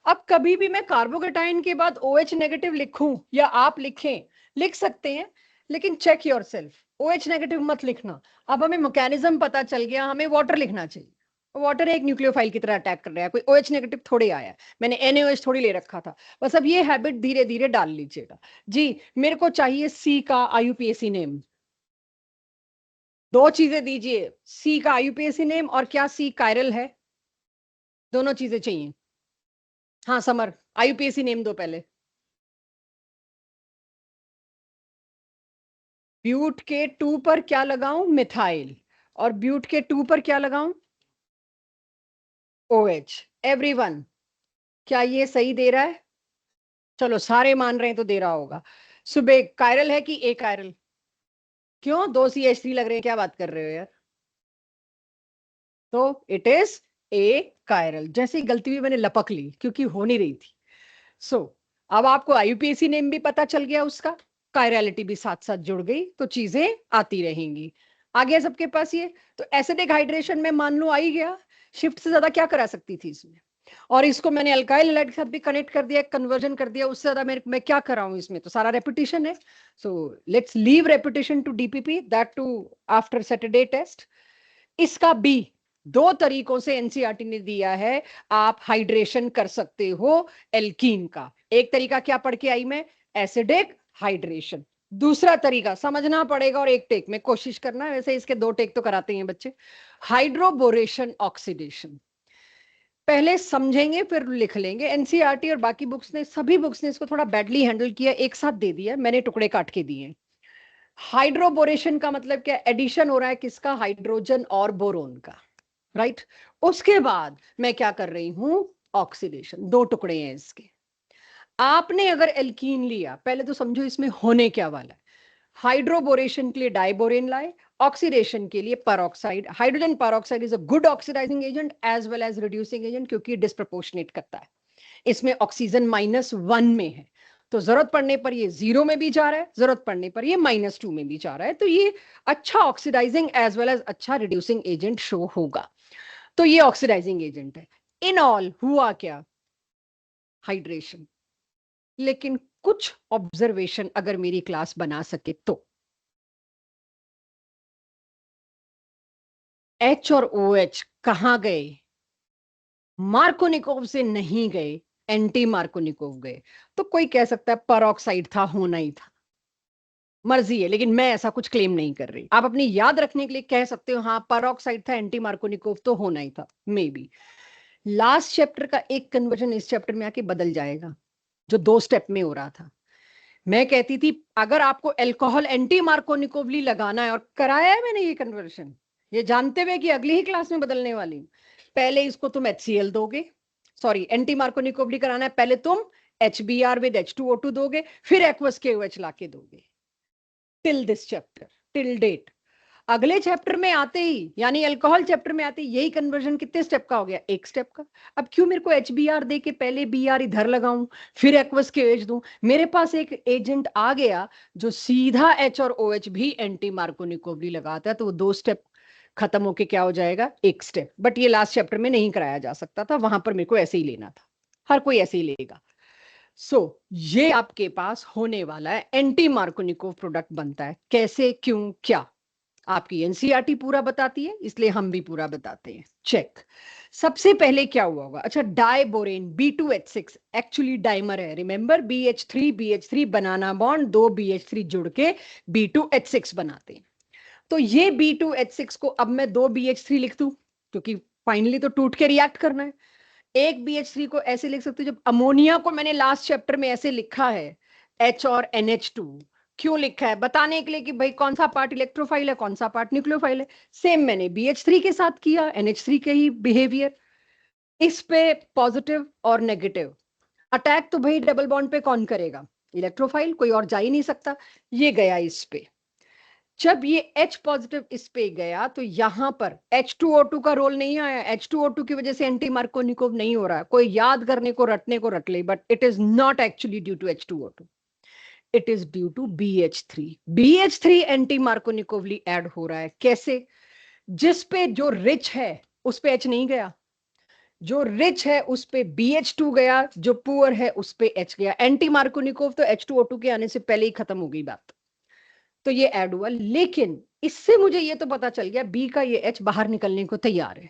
अब कभी भी मैं कार्बोकेटाइन के बाद OH नेगेटिव लिखूं या आप लिखें, लिख सकते हैं, लेकिन check yourself, OH negative मत लिखना। अब हमें मैकेनिज्म पता चल गया, हमें वाटर लिखना चाहिए। वाटर एक न्यूक्लियोफाइल की तरह अटैक कर रहा है, कोई OH नेगेटिव थोड़ी आया है, मैंने NaOH थोड़ी ले रखा था। बस अब ये हैबिट धीरे धीरे डाल लीजिएगा जी। मेरे को चाहिए C का IUPAC नेम। 2 चीजें दीजिए, C का IUPAC नेम और क्या C कायरल है? दोनों चीजें चाहिए। हाँ समर, IUPAC नेम दो पहले। ब्यूट के 2 पर क्या लगाऊं? मिथाइल। और ब्यूट के 2 पर क्या लगाऊं? OH। एवरीवन, क्या ये सही दे रहा है? चलो सारे मान रहे हैं तो दे रहा होगा। सुबह कायरल है कि ए कायरल? क्यों 2 CH3 लग रहे हैं, क्या बात कर रहे हो यार? तो इट इज ए कायरल। जैसे ही गलती हुई मैंने लपक ली क्योंकि हो नहीं रही थी। सो अब आपको IUPAC नेम भी पता चल गया, उसका कायरलिटी भी साथ साथ जुड़ गई, तो चीजें आती रहेंगी। आ गया सबके पास ये? तो एसिडिक हाइड्रेशन में मान लो आ ही गया, शिफ्ट से ज्यादा क्या करा सकती थी इसमें? और इसको मैंने अल्काइल हैलाइड के साथ भी कनेक्ट कर दिया, कन्वर्जन कर दिया, उससे ज्यादा मैं क्या कर रहा हूं इसमें? तो सारा रेपिटेशन है। So let's leave repetition to DPP, that too after Saturday test. इसका भी दो तरीकों से एनसीईआरटी ने दिया है, आप हाइड्रेशन कर सकते हो एल्कीन का। एक तरीका क्या पढ़ के आई मैं? Acidic hydration. दूसरा तरीका समझना पड़ेगा और एक टेक में कोशिश करना, वैसे इसके 2 टेक तो कराते हैं बच्चे, हाइड्रोबोरेशन ऑक्सीडेशन। पहले समझेंगे फिर लिख लेंगे। एनसीईआरटी और बाकी बुक्स ने, सभी बुक्स ने इसको थोड़ा बैडली हैंडल किया, एक साथ दे दिया, मैंने टुकड़े काट के दिए। हाइड्रोबोरेशन का मतलब क्या? एडिशन हो रहा है किसका? हाइड्रोजन और बोरोन का, राइट। उसके बाद मैं क्या कर रही हूं? ऑक्सीडेशन। 2 टुकड़े हैं इसके। आपने अगर एल्कीन लिया, पहले तो समझो इसमें होने क्या वाला है। हाइड्रोबोरेशन के लिए डाइबोरेन लाए, ऑक्सीडेशन के लिए peroxide. Hydrogen peroxide is a good oxidising agent as well as reducing agent, क्योंकि डिस्प्रोपोर्शनेट करता है। इसमें ऑक्सीजन -1 में है, तो जरूरत पड़ने पर ये 0 में भी जा रहा है, जरूरत पड़ने पर ये -2 में भी जा रहा है। तो ये अच्छा ऑक्सीडाइजिंग एज वेल एज अच्छा रिड्यूसिंग एजेंट शो होगा। तो ये ऑक्सीडाइजिंग एजेंट है। इन ऑल हुआ क्या? हाइड्रेशन। लेकिन कुछ ऑब्जर्वेशन अगर मेरी क्लास बना सके तो, H और OH कहां गए? मार्कोनिकोव से नहीं गए, एंटी मार्कोनिकोव गए। तो कोई कह सकता है परऑक्साइड था, होना ही था, मर्जी है, लेकिन मैं ऐसा कुछ क्लेम नहीं कर रही। आप अपनी याद रखने के लिए कह सकते हो हाँ परऑक्साइड था, एंटी मार्कोनिकोव तो होना ही था, मे बी। लास्ट चैप्टर का एक कन्वर्जन इस चैप्टर में आके बदल जाएगा, जो 2 स्टेप में हो रहा था। मैं कहती थी अगर आपको अल्कोहल एंटी मार्कोनिकोवली लगाना है, और कराया है मैंने ये कन्वर्जन, ये जानते हुए कि अगली ही क्लास में बदलने वाली हूं। पहले इसको तुम HCl दोगे, सॉरी एंटी मार्कोनिकोवली कराना है, पहले तुम HBr विद H2O2 दोगे, फिर एक्वस KOH लाके दोगे। Till this chapter, till date. अगले चैप्टर में आते ही, यानी अल्कोहल चैप्टर में आते ही, यही कन्वर्जन कितने स्टेप का हो गया? 1 स्टेप का। अब क्यों मेरे को HBr दे के पहले Br इधर लगाऊं, फिर एक्वस KOH दूं? मेरे पास एक एजेंट आ गया जो सीधा H और OH भी एंटी मार्कोनिकोवली लगाता है, तो वो 2 स्टेप खत्म होके क्या हो जाएगा? 1 स्टेप। बट ये लास्ट चैप्टर में नहीं कराया जा सकता था, वहां पर मेरे को ऐसे ही लेना था, हर कोई ऐसे ही लेगा। ये आपके पास होने वाला है, एंटी मार्कोनिकोव प्रोडक्ट बनता है। कैसे, क्यों, क्या? आपकी एनसीईआरटी पूरा बताती है, इसलिए हम भी पूरा बताते हैं। चेक। सबसे पहले क्या हुआ होगा? अच्छा, डाइबोरेन B2H6 एक्चुअली डाइमर है, रिमेंबर। BH3 बनाना बॉन्ड, 2 BH3 जुड़ के B2H6 बनाते हैं। तो ये B2H6 को अब मैं 2 BH3 लिख दूं, क्योंकि फाइनली तो टूट के रिएक्ट करना है। एक BH3 को ऐसे लिख सकते हो, जब अमोनिया को मैंने लास्ट चैप्टर में ऐसे लिखा है, H और NH2। क्यों लिखा है? बताने के लिए कि भाई कौन सा पार्ट इलेक्ट्रोफाइल है, कौन सा पार्ट न्यूक्लियोफाइल है। सेम मैंने BH3 के साथ किया, NH3 के ही बिहेवियर। इस पे पॉजिटिव और नेगेटिव अटैक तो भाई डबल बॉन्ड पे कौन करेगा? इलेक्ट्रोफाइल, कोई और जा ही नहीं सकता। ये गया इस पे। जब ये H पॉजिटिव इस पे गया, तो यहां पर H2O2 का रोल नहीं आया। H2O2 की वजह से एंटी मार्कोनिकोव नहीं हो रहा है। कोई याद करने को, रटने को रट ले, but it is not actually due to H2O2, it is due to BH3। BH3 anti Markovnikovly add हो रहा है। कैसे? जिस पे जो रिच है उस पे H नहीं गया, जो रिच है उस पे BH2 गया, जो पुअर है उस पे H गया। एंटी मार्कोनिकोव तो H2O2 के आने से पहले ही खत्म हो गई बात। तो ये ऐड हुआ, लेकिन इससे मुझे ये तो पता चल गया बी का ये H बाहर निकलने को तैयार है।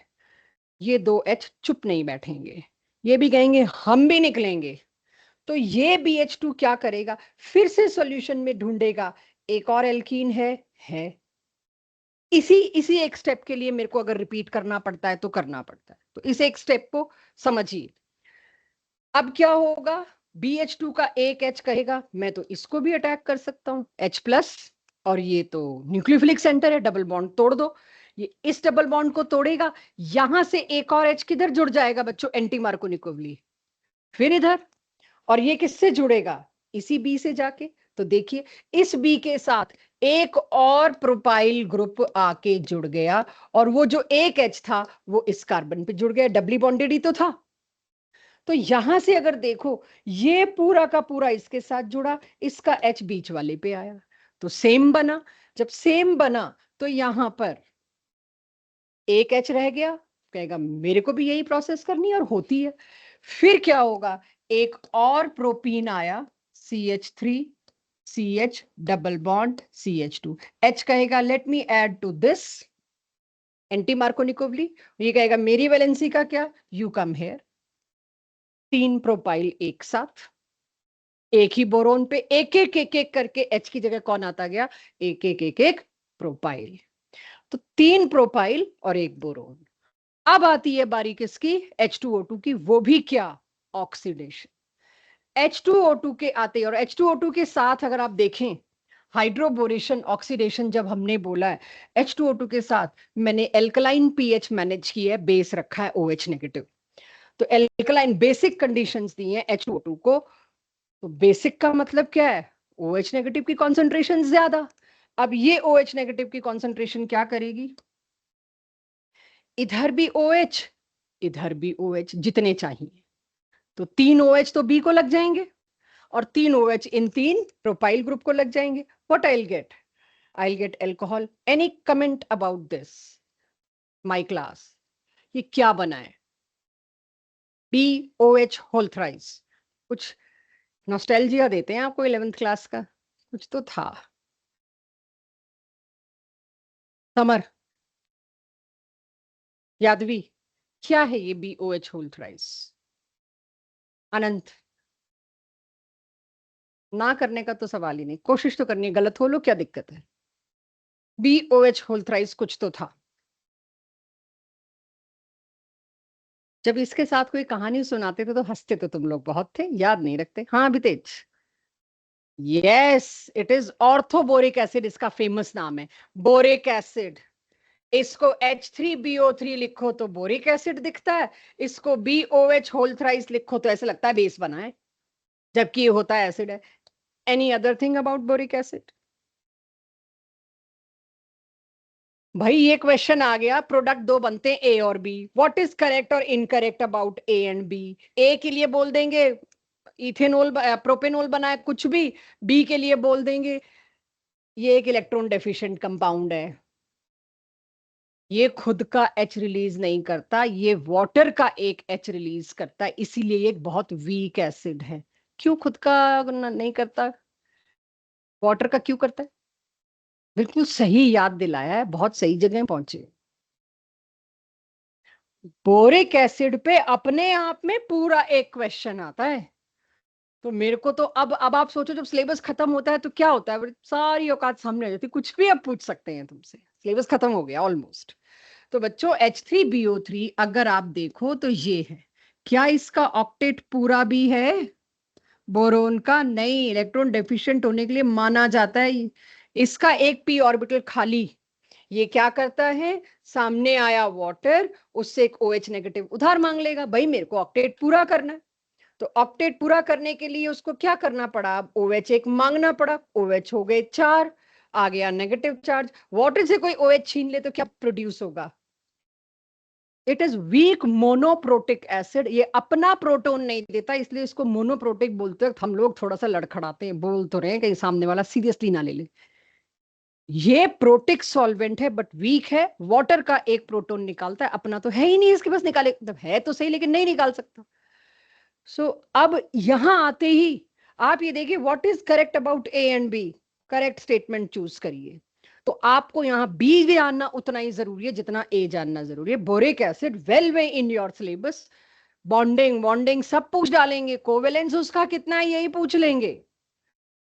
ये 2 H चुप नहीं बैठेंगे, ये भी कहेंगे हम भी निकलेंगे। तो ये BH2 क्या करेगा? फिर से सॉल्यूशन में ढूंढेगा एक और एल्कीन है। इसी इसी एक स्टेप के लिए मेरे को अगर रिपीट करना पड़ता है तो करना पड़ता है। तो इस एक स्टेप को समझिए। अब क्या होगा? BH2 का एक H कहेगा मैं तो इसको भी अटैक कर सकता हूं, H+, और ये तो न्यूक्लियोफिलिक सेंटर है, डबल बॉन्ड तोड़ दो। ये इस डबल बॉन्ड को तोड़ेगा, यहां से एक और H किधर जुड़ जाएगा बच्चों? एंटी मार्कोनिकोवली, फिर इधर। और ये किससे जुड़ेगा? इसी B से जाके। तो देखिए इस B के साथ एक और प्रोपाइल ग्रुप आके जुड़ गया, और वो जो एक H था वो इस कार्बन पे जुड़ गया, डबली बॉन्डेड ही तो था। तो यहां से अगर देखो ये पूरा का पूरा इसके साथ जुड़ा, इसका H बीच वाले पे आया तो सेम बना। जब सेम बना तो यहां पर एक H रह गया, कहेगा मेरे को भी यही प्रोसेस करनी है और होती है। फिर क्या होगा, एक और प्रोपीन आया CH3 CH double bond CH2, H कहेगा let me add to this anti Markovnikovly, ये कहेगा मेरी वैलेंसी का क्या, यू कम हेयर। 3 प्रोपाइल एक साथ, एक ही बोरोन पे एक एक एक एक करके H की जगह कौन आता गया, एक एक एक एक प्रोपाइल। तो 3 प्रोपाइल और एक बोरोन। अब आती है बारी किसकी, H2O2 की, वो भी क्या, ऑक्सीडेशन। H2O2 के आते और H2O2 के साथ अगर आप देखें हाइड्रोबोरेशन ऑक्सीडेशन, जब हमने बोला है H2O2 के साथ मैंने एल्कलाइन पीएच मैनेज की है, बेस रखा है OH नेगेटिव। तो एल्कलाइन बेसिक कंडीशंस दी हैं H2O2 को। तो बेसिक का मतलब क्या है, OH नेगेटिव की कॉन्सेंट्रेशन ज्यादा। अब ये OH नेगेटिव की कॉन्सेंट्रेशन क्या करेगी, इधर भी OH इधर भी OH जितने चाहिए, तो 3 OH तो B को लग जाएंगे और 3 OH इन 3 प्रोपाइल ग्रुप को लग जाएंगे। What I'll get alcohol. Any comment about this my class? ये क्या बना है, BOH होल थ्राइस। कुछ नॉस्टैल्जिया देते हैं आपको 11th क्लास का, कुछ तो था। समर, यादवी, क्या है ये BOH होल थ्राइस। अनंत, ना करने का तो सवाल ही नहीं, कोशिश तो करनी है, गलत हो लो क्या दिक्कत है। BOH होल थ्राइस कुछ तो था। जब इसके साथ कोई कहानी सुनाते थे तो हंसते तो तुम लोग बहुत थे, याद नहीं रखते। हाँ Abhitej, yes it is orthoboric acid, इसका फेमस नाम है बोरिक एसिड। इसको H3BO3 लिखो तो बोरिक एसिड दिखता है, इसको BOH होल थ्राइस लिखो तो ऐसे लगता है बेस बना है, जबकि ये होता है एसिड है। Any other thing about boric acid. भाई ये क्वेश्चन आ गया, प्रोडक्ट दो बनते हैं A और B, व्हाट इज करेक्ट और incorrect about A and B। A के लिए बोल देंगे इथेनॉल प्रोपेनॉल बना है कुछ भी, B के लिए बोल देंगे ये एक इलेक्ट्रॉन डेफिशिएंट कंपाउंड है, ये खुद का H रिलीज नहीं करता, ये वाटर का एक H रिलीज करता है, इसीलिए ये एक बहुत वीक एसिड है। क्यों खुद का नहीं करता, वाटर का क्यों करता है। बिल्कुल सही याद दिलाया है, बहुत सही जगह पहुंचे। बोरिक एसिड पे अपने आप में पूरा एक क्वेश्चन आता है। तो मेरे को तो अब आप सोचो जब सिलेबस खत्म होता है तो क्या होता है, सारी औकात सामने आ जाती है, कुछ भी अब पूछ सकते हैं तुमसे, सिलेबस खत्म हो गया ऑलमोस्ट। तो बच्चों H3BO3 अगर आप देखो तो ये है, क्या इसका ऑक्टेट पूरा भी है, बोरोन का नहीं, इलेक्ट्रॉन डेफिशिएंट होने के लिए माना जाता है। इसका एक p ऑर्बिटल खाली, ये क्या करता है, सामने आया वाटर, उससे एक OH नेगेटिव उधार मांग लेगा, भाई मेरे को ऑक्टेट पूरा करना है। तो ऑक्टेट पूरा करने के लिए उसको क्या करना पड़ा, अब OH एक मांगना पड़ा, OH हो गए 4, आ गया नेगेटिव चार्ज, वाटर से कोई OH छीन ले तो क्या प्रोड्यूस होगा, it is weak monoprotic acid, ये अपना प्रोटॉन नहीं देता, इसलिए इसको मोनोप्रोटिक बोलते हैं। हम लोग थोड़ा सा लड़खड़ाते हैं, बोल तो रहे हैं कहीं सामने वाला सीरियसली ना ले ले। ये प्रोटिक सॉल्वेंट है बट वीक है, वाटर का एक प्रोटॉन निकालता है, अपना तो है ही नहीं इसके पास, निकाले मतलब है तो सही लेकिन नहीं निकाल सकता। अब यहां आते ही आप ये देखिए what is correct about A and B, correct statement choose करिए। तो आपको यहाँ B भी जानना उतना ही जरूरी है जितना A जानना जरूरी है। Boric acid well way in your syllabus, bonding bonding सब पूछ डालेंगे, कोवेलेंस उसका कितना है यही पूछ लेंगे,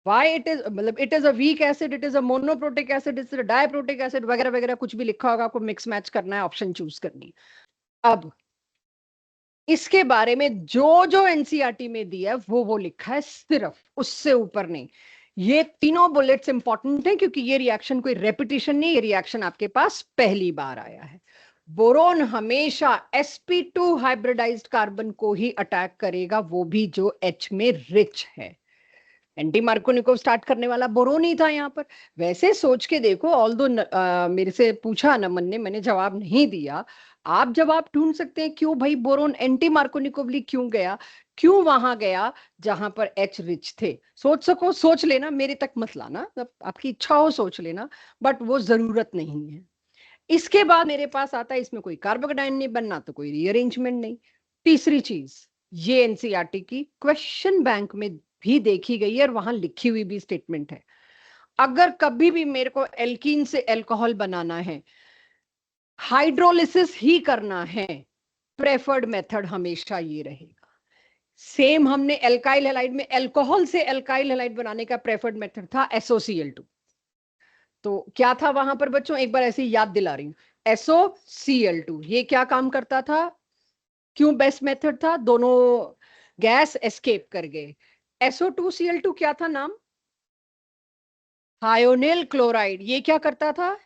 वाई इट इज मतलब it is a weak acid, it is a monoprotic acid, it is a डायप्रोटिक acid वगैरह वगैरह, कुछ भी लिखा होगा आपको मिक्स मैच करना है, ऑप्शन चूज करनी। अब इसके बारे में जो जो एनसीईआरटी में दिया है वो लिखा है सिर्फ, उससे ऊपर नहीं। ये तीनों बुलेट्स इंपॉर्टेंट है क्योंकि ये रिएक्शन कोई रेपिटेशन नहीं, ये रिएक्शन आपके पास पहली बार आया है। बोरोन हमेशा sp2 हाइब्रिडाइज्ड कार्बन को ही अटैक करेगा, वो भी जो H में रिच है। एंटी मार्कोनिकोव स्टार्ट करने वाला बोरोन ही था यहाँ पर। वैसे सोच के देखो, ऑल्दो मेरे से पूछा नमन ने, मैंने जवाब नहीं दिया। आप जवाब ढूंढ सकते हैं क्यों भाई बोरोन एंटी मार्कोनिकोवली क्यों गया, क्यों वहां गया जहां पर एच रिच थे। सोच सको सोच लेना, मेरे तक मत लाना, आपकी इच्छा हो सोच लेना, बट वो जरूरत नहीं है। इसके बाद मेरे पास आता है, इसमें कोई कार्बोकेटाइन नहीं बनना तो कोई रीअरेंजमेंट नहीं। तीसरी चीज, ये एनसीईआरटी की क्वेश्चन बैंक में भी देखी गई है और वहां लिखी हुई भी स्टेटमेंट है। अगर कभी भी मेरे को एल्कीन से अल्कोहल बनाना है, हाइड्रोलिसिस ही करना है, प्रेफर्ड मेथड हमेशा ये रहेगा। सेम हमने एल्काइल हैलाइड में अल्कोहल से एल्काइल हैलाइड बनाने का प्रेफर्ड मेथड था SOCl2। तो क्या था वहां पर बच्चों, एक बार ऐसे ही याद दिला रही हूं। SOCl2 ये क्या काम करता था, क्यों बेस्ट मेथड था, दोनों गैस एस्केप कर गए। SO2Cl2 क्या था नाम, थायोनिल क्लोराइड, ये क्या करता था,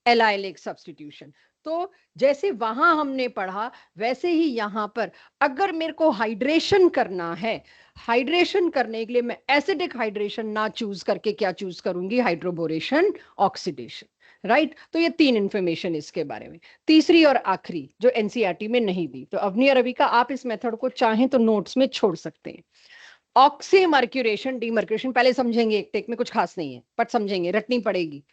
एलाइलिक सब्स्टिट्यूशन। तो जैसे वहां हमने पढ़ा वैसे ही यहां पर अगर मेरे को हाइड्रेशन करना है, हाइड्रेशन करने के लिए मैं एसिडिक हाइड्रेशन ना चूज करके क्या चूज करूंगी, हाइड्रोबोरेशन ऑक्सीडेशन। राइट, तो ये 3 इंफॉर्मेशन इसके बारे में। तीसरी और आखिरी जो एनसीईआरटी में नहीं दी, तो अवनी और रवि का आप इस मेथड को चाहें तो नोट्स में छोड़ सकते हैं। ऑक्सीमर्क्यूरेशन डीमर्क्यूरेशन पहले समझेंगे, एक टेक में कुछ खास नहीं है बट समझेंगे, रटनी पड़ेगी।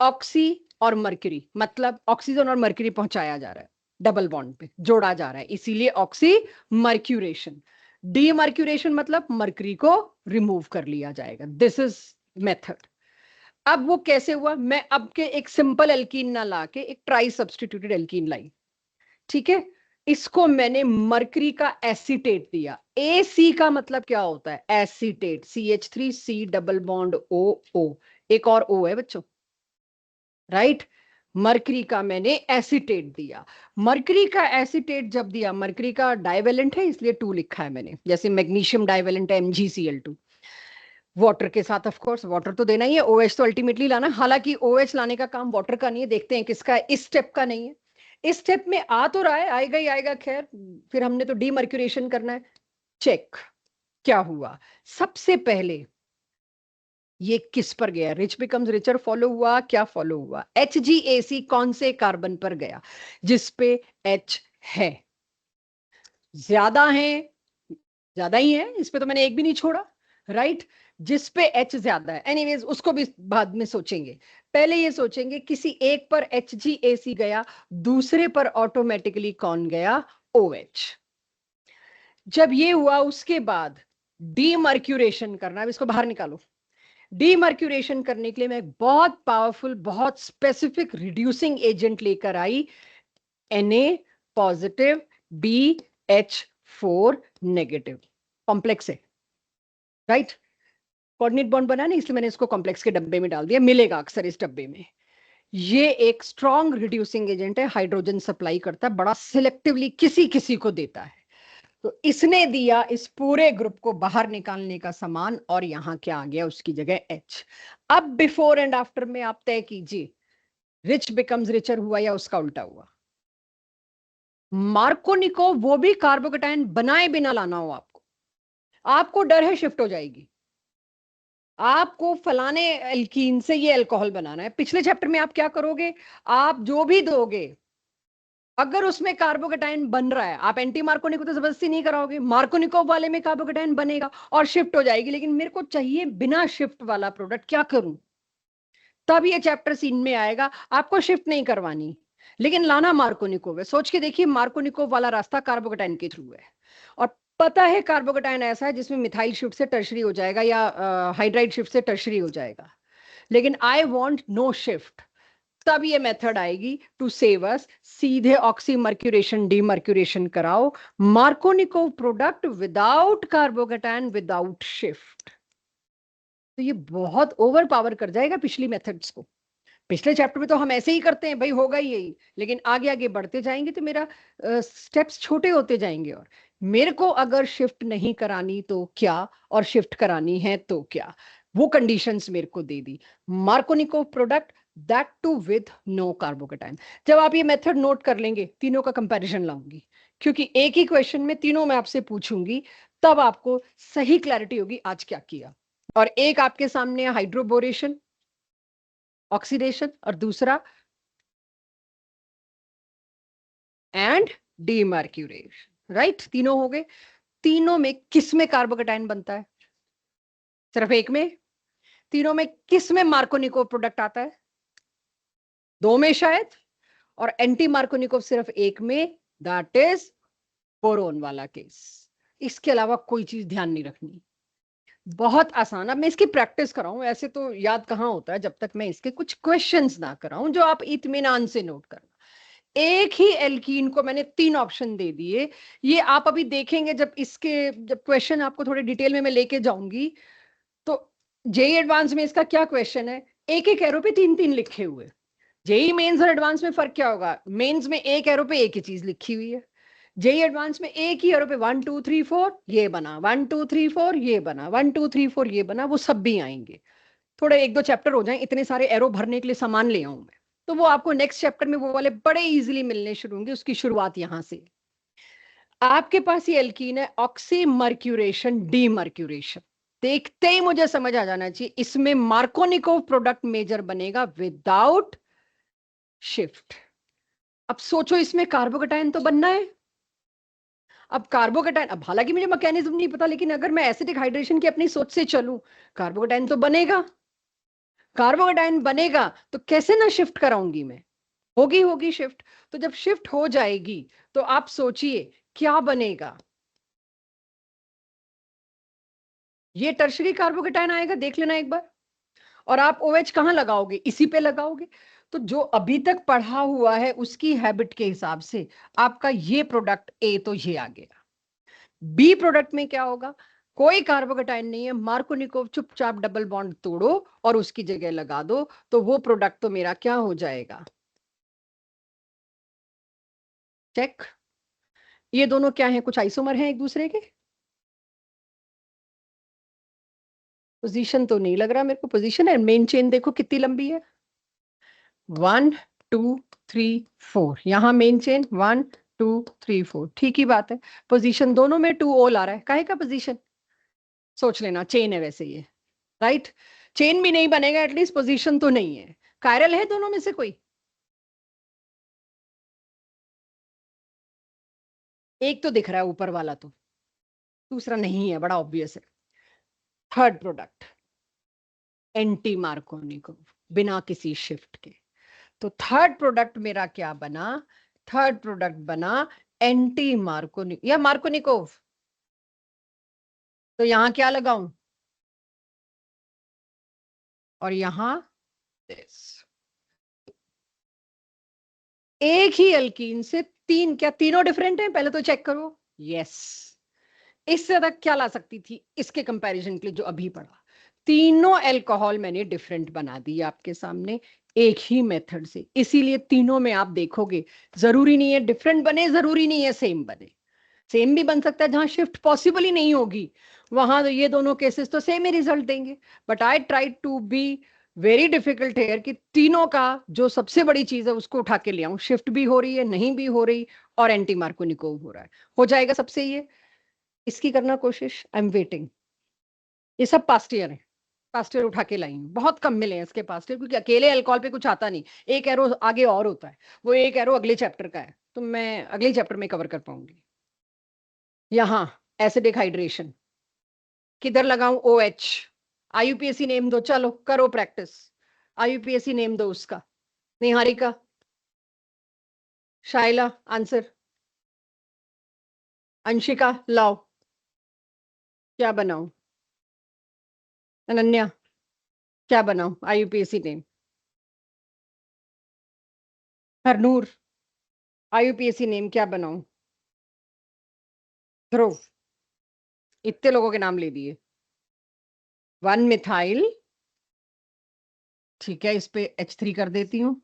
ऑक्सी और मर्क्यूरी मतलब ऑक्सीजन और मर्क्यूरी पहुंचाया जा रहा है, डबल बॉन्ड पे जोड़ा जा रहा है, इसीलिए ऑक्सी मर्क्यूरेशन। डीमर्क्यूरेशन मतलब मर्क्यूरी को रिमूव कर लिया जाएगा। This is method. अब वो कैसे हुआ, मैं अब के एक सिंपल एल्कीन ना लाके एक ट्राई सब्स्टिट्यूटेड एल्कीन लाई, ठीक है। इसको मैंने मर्क्यूरी का एसीटेट दिया। AC का मतलब क्या होता है, acetate, CH3C double bond OO, एक और O है बच्चों, राइट। मर्करी का मैंने एसीटेट दिया। मर्करी का एसीटेट जब दिया, मर्करी का डाइवेलेंट है इसलिए 2 लिखा है मैंने, जैसे मैग्नीशियम डाइवेलेंट है MgCl2। वाटर के साथ ऑफ कोर्स वाटर तो देना ही है, OH तो अल्टीमेटली लाना, हालांकि OH लाने का काम वाटर का नहीं है, देखते हैं किसका है, इस स्टेप का नहीं है। इस स्टेप में आ तो रहा है, आएगा ही आएगा, खैर फिर हमने तो डीमर्क्यूरेशन करना है। चेक क्या हुआ, सबसे पहले ये किस पर गया, रिच बिकम्स रिचर फॉलो हुआ, क्या फॉलो हुआ, HgAc कौन से कार्बन पर गया, जिसपे H है, ज्यादा है, ज्यादा ही है, इस पे तो मैंने एक भी नहीं छोड़ा, राइट। जिसपे H ज्यादा है, एनीवेज उसको भी बाद में सोचेंगे, पहले ये सोचेंगे किसी एक पर HgAc गया, दूसरे पर ऑटोमेटिकली कौन गया, OH। जब ये हुआ उसके बाद डीमर्क्यूरेशन करना, अब इसको बाहर निकालो। डीमर्क्यूरेशन करने के लिए मैं एक बहुत पावरफुल, बहुत स्पेसिफिक रिड्यूसिंग एजेंट लेकर आई, Na positive BH4 negative, complex है, राइट। कोऑर्डिनेट बॉन्ड बना नहीं, इसलिए मैंने इसको कॉम्प्लेक्स के डब्बे में डाल दिया, मिलेगा अक्सर इस डब्बे में। ये एक स्ट्रॉन्ग रिड्यूसिंग एजेंट है, हाइड्रोजन सप्लाई करता है, बड़ा सिलेक्टिवली किसी किसी को देता है। तो इसने दिया इस पूरे ग्रुप को बाहर निकालने का सामान, और यहां क्या आ गया उसकी जगह H। अब बिफोर एंड आफ्टर में आप तय कीजिए, रिच बिकम्स रिचर हुआ या उसका उल्टा हुआ। मार्कोनिको वो भी कार्बोकेटाइन बनाए बिना लाना हो आपको, आपको डर है शिफ्ट हो जाएगी, आपको फलाने एल्कीन से ये अल्कोहल बनाना है। पिछले चैप्टर में आप क्या करोगे, आप जो भी दोगे अगर उसमें कार्बोकेटाइन बन रहा है, आप एंटी मार्कोनिको तो जबरदस्ती नहीं कराओगे, मार्कोनिको वाले में कार्बोकेटाइन बनेगा और शिफ्ट हो जाएगी, लेकिन मेरे को चाहिए बिना शिफ्ट वाला प्रोडक्ट, क्या करूं। तब ये चैप्टर सीन में आएगा, आपको शिफ्ट नहीं करवानी लेकिन लाना मार्कोनिको है। सोच के देखिए, मार्कोनिको वाला रास्ता कार्बोकेटाइन के थ्रू है, और पता है कार्बोकेटाइन ऐसा है जिसमें मिथाइल शिफ्ट से टर्शरी हो जाएगा या हाइड्राइड शिफ्ट से टर्शरी हो जाएगा, लेकिन आई वांट नो शिफ्ट। तब ये मेथड आएगी टू सेव अस, सीधे ऑक्सीमर्क्यूरेशन डीमर्क्यूरेशन कराओ, Markovnikov product without carbocation without shift. तो ये बहुत ओवर पावर कर जाएगा पिछली मेथड्स को। पिछले चैप्टर में तो हम ऐसे ही करते हैं भाई, होगा ही यही, लेकिन आगे आगे बढ़ते जाएंगे तो मेरा स्टेप्स छोटे होते जाएंगे, और मेरे को अगर शिफ्ट नहीं करानी तो क्या, और शिफ्ट करानी है तो क्या, वो कंडीशंस मेरे को दे दी। Markovnikov product, that too with no carbocation. जब आप ये मेथड नोट कर लेंगे, तीनों का कंपैरिजन लाऊंगी, क्योंकि एक ही क्वेश्चन में तीनों मैं आपसे पूछूंगी, तब आपको सही क्लैरिटी होगी आज क्या किया। और एक आपके सामने हाइड्रोबोरेशन ऑक्सीडेशन और दूसरा एंड डीमर्क्यूरेशन, राइट। तीनों हो गए। तीनों में किस में कार्बोकेटाइन बनता है? सिर्फ एक में। तीनों में किस में मार्कोनिकोव प्रोडक्ट आता है? दो में शायद। और एंटी मार्कोनिकोव सिर्फ एक में, दैट इज बोरोन वाला केस। इसके अलावा कोई चीज ध्यान नहीं रखनी। बहुत आसान। अब मैं इसकी प्रैक्टिस कराऊं, ऐसे तो याद कहाँ होता है जब तक मैं इसके कुछ क्वेश्चंस ना कराऊं जो आप इत्मीनान से नोट करना। एक ही एल्कीन को मैंने 3 ऑप्शन दे दिए। ये आप अभी देखेंगे जब क्वेश्चन आपको थोड़े डिटेल में मैं लेके जाऊंगी। तो जेई एडवांस में इसका क्या क्वेश्चन है? एक एक एरो पे 3-3 लिखे हुए। जेई मेंस और एडवांस में फर्क क्या होगा? मेंस में एक एरो पे एक ही चीज लिखी हुई है। जेई एडवांस में एक ही एरो पे 1 2 3 4 ये बना, 1 2 3 4 ये बना, 1 2 3 4 ये बना। वो सब भी आएंगे। थोड़े 1-2 चैप्टर हो जाएं, इतने सारे एरो भरने के लिए सामान ले आऊं मैं। तो वो आपको नेक्स्ट चैप्टर में वो वाले बड़े इजीली मिलने शुरू होंगे। उसकी शुरुआत यहां से। आपके पास ये एल्कीन है, ऑक्सीमर्क्यूरेशन डीमर्क्यूरेशन। देखते ही मुझे समझ आ जाना चाहिए इसमें मार्कोनिकोव प्रोडक्ट मेजर बनेगा विदाउट शिफ्ट। अब सोचो इसमें कार्बोकेटाइन तो बनना है। अब कार्बोकेटाइन, अब हालांकि मुझे मैकेनिज्म नहीं पता, लेकिन अगर मैं एसिडिक हाइड्रेशन की अपनी सोच से चलूं, कार्बोकेटाइन तो बनेगा। कार्बोकेटाइन बनेगा तो कैसे ना शिफ्ट कराऊंगी मैं? होगी शिफ्ट। तो जब शिफ्ट हो जाएगी तो आप सोचिए क्या बनेगा। ये टर्शरी कार्बोकेटाइन आएगा, देख लेना एक बार। और आप OH कहां लगाओगे? इसी पे लगाओगे। तो जो अभी तक पढ़ा हुआ है उसकी हैबिट के हिसाब से आपका ये प्रोडक्ट ए तो ये आ गया। बी प्रोडक्ट में क्या होगा? कोई कार्बोकेटाइन नहीं है, मार्कोनिकोव चुपचाप डबल बॉन्ड तोड़ो और उसकी जगह लगा दो, तो वो प्रोडक्ट तो मेरा क्या हो जाएगा? चेक। ये दोनों क्या है? कुछ आइसोमर हैं एक दूसरे के? पोजीशन तो नहीं लग रहा मेरे को। पोजीशन है, मेन चेन देखो कितनी लंबी है। 1 2 3 4, यहां मेन चेन 1 2 3 4, ठीक ही बात है। पोजीशन दोनों में 2 ओल आ रहा है, काहे का पोजीशन? सोच लेना, चेन है वैसे ये, राइट। चेन भी नहीं बनेगा, एटलीस्ट पोजीशन तो नहीं है। कायरल है दोनों में से कोई? एक तो दिख रहा है ऊपर वाला, तो दूसरा नहीं है, बड़ा ऑब्वियस है। थर्ड प्रोडक्ट एंटी मार्कोनिकोव, बिना किसी शिफ्ट के। तो थर्ड प्रोडक्ट मेरा क्या बना? थर्ड प्रोडक्ट बना एंटी मार्कोनिक या मार्कोनिकोव। तो यहां क्या लगाऊं? और यहां this। एक ही अल्कीन से 3, क्या तीनों डिफरेंट हैं? पहले तो चेक करो। यस। इससे ज्यादा क्या ला सकती थी इसके कंपैरिजन के लिए जो अभी पढ़ा? तीनों अल्कोहल मैंने डिफरेंट बना दी आपके सामने एक ही मेथड से। इसीलिए तीनों में आप देखोगे जरूरी नहीं है डिफरेंट बने, जरूरी नहीं है सेम बने। सेम भी बन सकता है, जहां शिफ्ट पॉसिबल ही नहीं होगी वहां तो ये दोनों केसेस तो सेम ही रिजल्ट देंगे। But I try to be very difficult here कि तीनों का जो सबसे बड़ी चीज है उसको उठा के ले आऊं। शिफ्ट भी हो रही है, नहीं भी हो रही, और एंटी मार्कोनिकोव हो रहा है। हो जाएगा सबसे ये। इसकी करना कोशिश, आई एम वेटिंग। ये सब पास्ट ईयर है, पास्ट ईयर उठा के लाई हूं। बहुत कम मिले हैं इसके पास्ट ईयर, क्योंकि अकेले अल्कोहल पे कुछ आता नहीं। एक एरो आगे और होता है, वो एक एरो अगले चैप्टर का है, तो मैं अगले चैप्टर में कवर कर पाऊंगी। यहाँ एसिडिक हाइड्रेशन किधर लगाऊं? OH। IUPAC नेम दो, चलो करो प्रैक्टिस। IUPAC नेम दो उसका। निहारिका, शाइला आंसर, अंशिका लाओ। क्या बनाऊं? अनन्या क्या बनाऊं IUPAC name? Harnoor IUPAC name क्या बनाऊं? ध्रुव, इतने लोगों के नाम ले दिए। 1 मिथाइल, ठीक है, इस पे H3 कर देती हूँ।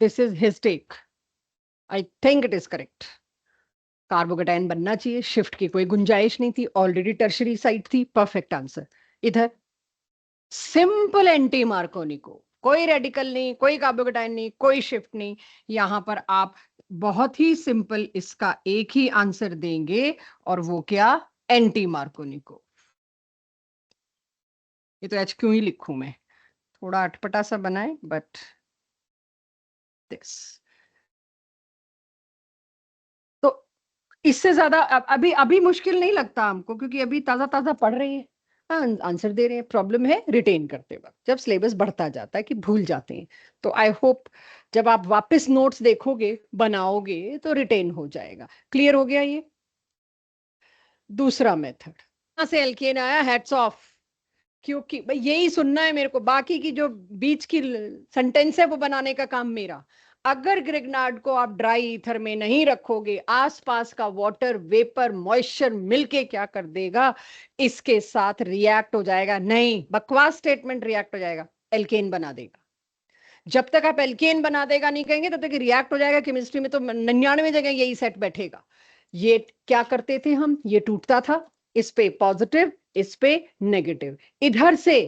This is his take, I think it is correct. Carbocation बनना चाहिए, शिफ्ट की कोई गुंजाइश नहीं थी, ऑलरेडी टर्शरी साइट थी। Perfect answer. इधर सिंपल एंटी मार्कोनिको, कोई रेडिकल नहीं, कोई कार्बोकेटाइन नहीं, कोई शिफ्ट नहीं। यहां पर आप बहुत ही सिंपल, इसका एक ही आंसर देंगे और वो क्या, एंटी मार्कोनिकोव। ये तो एच क्यों ही लिखूं मैं, थोड़ा अटपटा सा बनाए, बट दिस। तो इससे ज्यादा अभी अभी मुश्किल नहीं लगता हमको, क्योंकि अभी ताजा ताजा पढ़ रहे हैं, आंसर दे रहे हैं। प्रॉब्लम है रिटेन करते वक्त, जब सिलेबस बढ़ता जाता है कि भूल जाते हैं। तो आई होप जब आप वापस नोट्स देखोगे बनाओगे तो रिटेन हो जाएगा। क्लियर हो गया ये। दूसरा मेथड, कहां से एल्केन आया, हेड्स ऑफ, क्योंकि भाई यही सुनना है मेरे को, बाकी की जो बीच की सेंटेंस है वो बनाने का काम मेरा। अगर ग्रिग्नार्ड को आप ड्राई ईथर में नहीं रखोगे, आसपास का वाटर वेपर मॉइस्चर मिलके क्या कर देगा, इसके साथ रिएक्ट हो जाएगा। नहीं, बकवास स्टेटमेंट, रिएक्ट हो जाएगा, एल्केन बना देगा। जब तक आप एल्केन बना देगा नहीं कहेंगे तब तक रिएक्ट हो जाएगा। केमिस्ट्री में तो 99 जगह यही सेट बैठेगा। ये क्या करते थे हम, ये टूटता था, इस पे पॉजिटिव, इस पे नेगेटिव, इधर से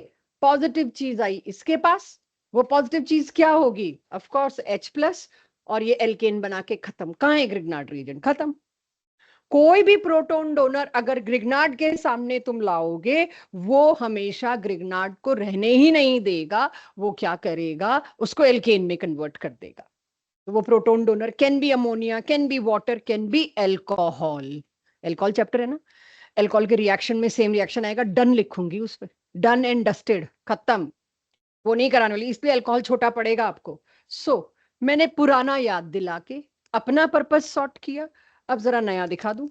पॉजिटिव चीज आई इसके पास, वो पॉजिटिव चीज क्या होगी, ऑफ कोर्स H+, और ये एल्केन बना के खत्म। कहां है ग्रिग्नार्ड रीजन, खत्म। कोई भी प्रोटॉन डोनर अगर ग्रिग्नार्ड के सामने तुम लाओगे, वो हमेशा ग्रिग्नार्ड को रहने ही नहीं देगा, वो क्या करेगा, उसको एल्केन में कन्वर्ट कर देगा। तो वो proton donor can be ammonia, can be water, can be alcohol. Alcohol chapter है ना, एल्कोहल के रिएक्शन में सेम रिएक्शन आएगा, डन लिखूंगी उस पर, डन एंड डस्टेड, खत्म। वो नहीं कराने वाली, इसलिए अल्कोहल छोटा पड़ेगा आपको। मैंने पुराना याद दिला के अपना पर्पस सॉर्ट किया, अब जरा नया दिखा दूं।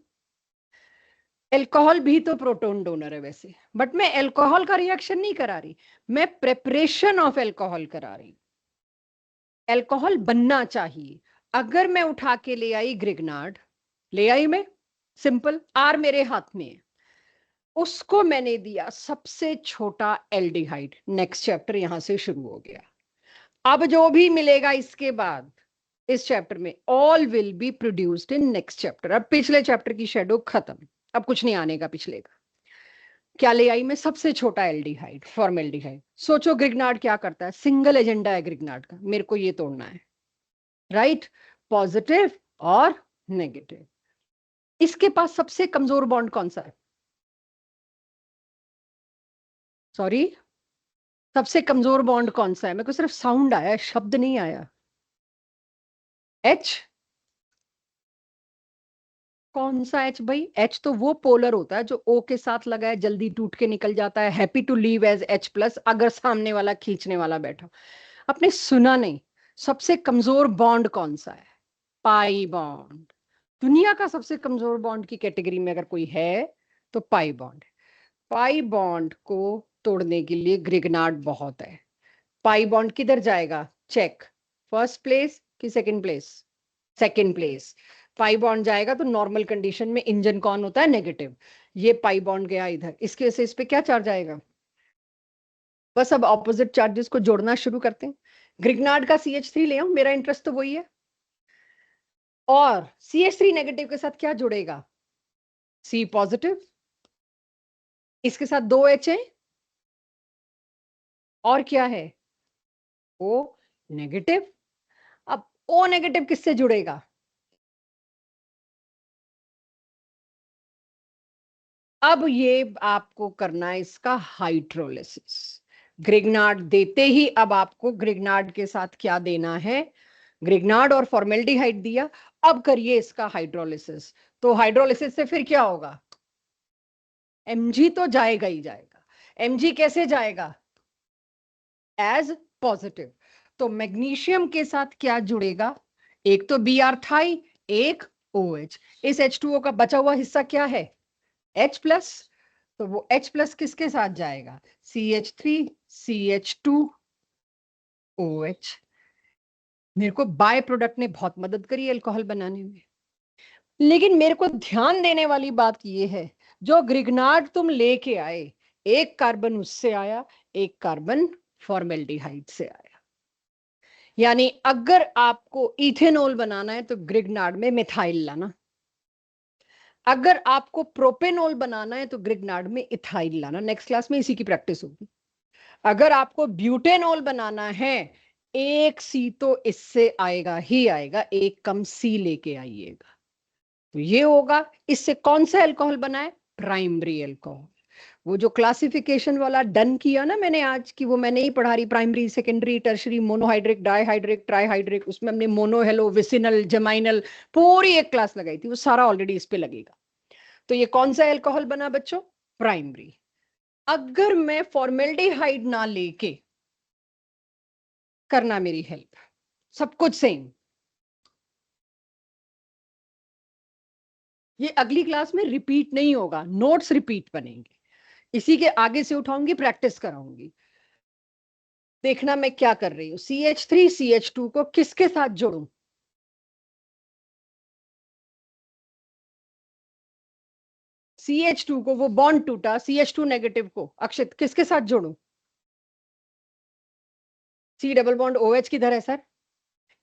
एल्कोहल भी तो प्रोटॉन डोनर है वैसे, बट मैं एल्कोहल का रिएक्शन नहीं करा रही, मैं प्रेपरेशन ऑफ एल्कोहल करा रही। एल्कोहल बनना चाहिए। अगर मैं उठा के ले आई ग्रिग्नार्ड, ले आई मैं, सिंपल, आर मेरे हाथ में है, उसको मैंने दिया सबसे छोटा एल्डिहाइड, नेक्स्ट चैप्टर यहां से शुरू हो गया। अब जो भी मिलेगा इसके बाद इस चैप्टर में, all will be produced in next chapter. अब पिछले चैप्टर की शेडो खत्म, अब कुछ नहीं आने का पिछले का। क्या ले आई मैं, सबसे छोटा एल्डिहाइड, फॉर्मेल्डिहाइड। सोचो ग्रिग्नार्ड क्या करता है, सिंगल एजेंडा है ग्रिग्नार्ड का, मेरे को ये तोड़ना है, राइट, पॉजिटिव और नेगेटिव। इसके पास सबसे कमजोर बॉन्ड कौन सा है, सॉरी, सबसे कमजोर बॉन्ड कौन सा है, मेरे को सिर्फ साउंड आया, शब्द नहीं आया। H, कौन सा H भाई, H तो वो पोलर होता है जो O के साथ लगा है, जल्दी टूट के निकल जाता है, happy to leave as H+, अगर सामने वाला खींचने वाला बैठा। आपने सुना नहीं, सबसे कमजोर बॉन्ड कौन सा है, पाई बॉन्ड। दुनिया का सबसे कमजोर बॉन्ड की कैटेगरी में अगर कोई है तो पाई बॉन्ड। पाई बॉन्ड को तोड़ने के लिए ग्रिग्नार्ड बहुत है। पाई बॉन्ड किधर जाएगा, चेक, फर्स्ट प्लेस कि second place, second place. Pi bond जाएगा तो नॉर्मल कंडीशन में इंजन कौन होता है, नेगेटिव। ये पाई बॉन्ड गया इधर, इसकी वजह से इस पे क्या चार्ज आएगा, बस अब ऑपोजिट चार्जेस को जोड़ना शुरू करते हैं। ग्रिग्नार्ड का CH3 ले आऊं, मेरा इंटरेस्ट तो वही है। और CH3 नेगेटिव के साथ क्या जुड़ेगा, C पॉजिटिव, इसके साथ 2 H है, और क्या है, O नेगेटिव। अब O नेगेटिव किससे जुड़ेगा, अब ये आपको करना है इसका हाइड्रोलिसिस। ग्रिग्नार्ड देते ही अब आपको ग्रिग्नार्ड के साथ क्या देना है, ग्रिग्नार्ड और फॉर्मेल्डिहाइड दिया, अब करिए इसका हाइड्रोलिसिस। तो हाइड्रोलिसिस से फिर क्या होगा, Mg तो जाएगा ही जाएगा। Mg कैसे जाएगा, एज पॉजिटिव। तो मैग्नीशियम के साथ क्या जुड़ेगा, एक तो Br थाई, एक OH। इस H2O का बचा हुआ हिस्सा क्या है, H+, तो वो H+ किसके साथ जाएगा, CH3 CH2 OH। मेरे को बाय प्रोडक्ट ने बहुत मदद करी अल्कोहल बनाने में, लेकिन मेरे को ध्यान देने वाली बात ये है, जो ग्रिग्नार्ड तुम लेके आए, एक कार्बन उससे आया, एक कार्बन फॉर्मेल्डिहाइड से आया। यानी अगर आपको इथेनॉल बनाना है तो ग्रिग्नार्ड में मिथाइल लाना, अगर आपको प्रोपेनॉल बनाना है तो ग्रिग्नार्ड में इथाइल लाना। नेक्स्ट क्लास में इसी की प्रैक्टिस होगी। अगर आपको ब्यूटेनॉल बनाना है एक सी तो इससे आएगा ही आएगा, एक कम सी लेके आइएगा, तो ये होगा। इससे कौन सा अल्कोहल बना है? Primary alcohol. वो जो क्लासिफिकेशन वाला डन किया ना मैंने आज की, वो मैं नहीं पढ़ा रही, primary secondary tertiary monohydric dihydric trihydric, उसमें हमने मोनो हेलो विसिनल जमाइनल पूरी एक क्लास लगाई थी, वो सारा ऑलरेडी इस पे लगेगा। तो ये कौन सा अल्कोहल बना बच्चों? प्राइमरी। अगर मैं फॉर्मेल्डिहाइड ना लेके, करना मेरी हेल्प, सब कुछ सेम। ये अगली क्लास में रिपीट नहीं होगा, नोट्स रिपीट बनेंगे, इसी के आगे से उठाऊंगी, प्रैक्टिस कराऊंगी। देखना मैं क्या कर रही हूं, CH3 CH2 को किसके साथ जोड़ूं? CH2 को, वो बॉन्ड टूटा, CH2 नेगेटिव को अक्षित किसके साथ जोड़ूं? C डबल बॉन्ड OH किधर है सर?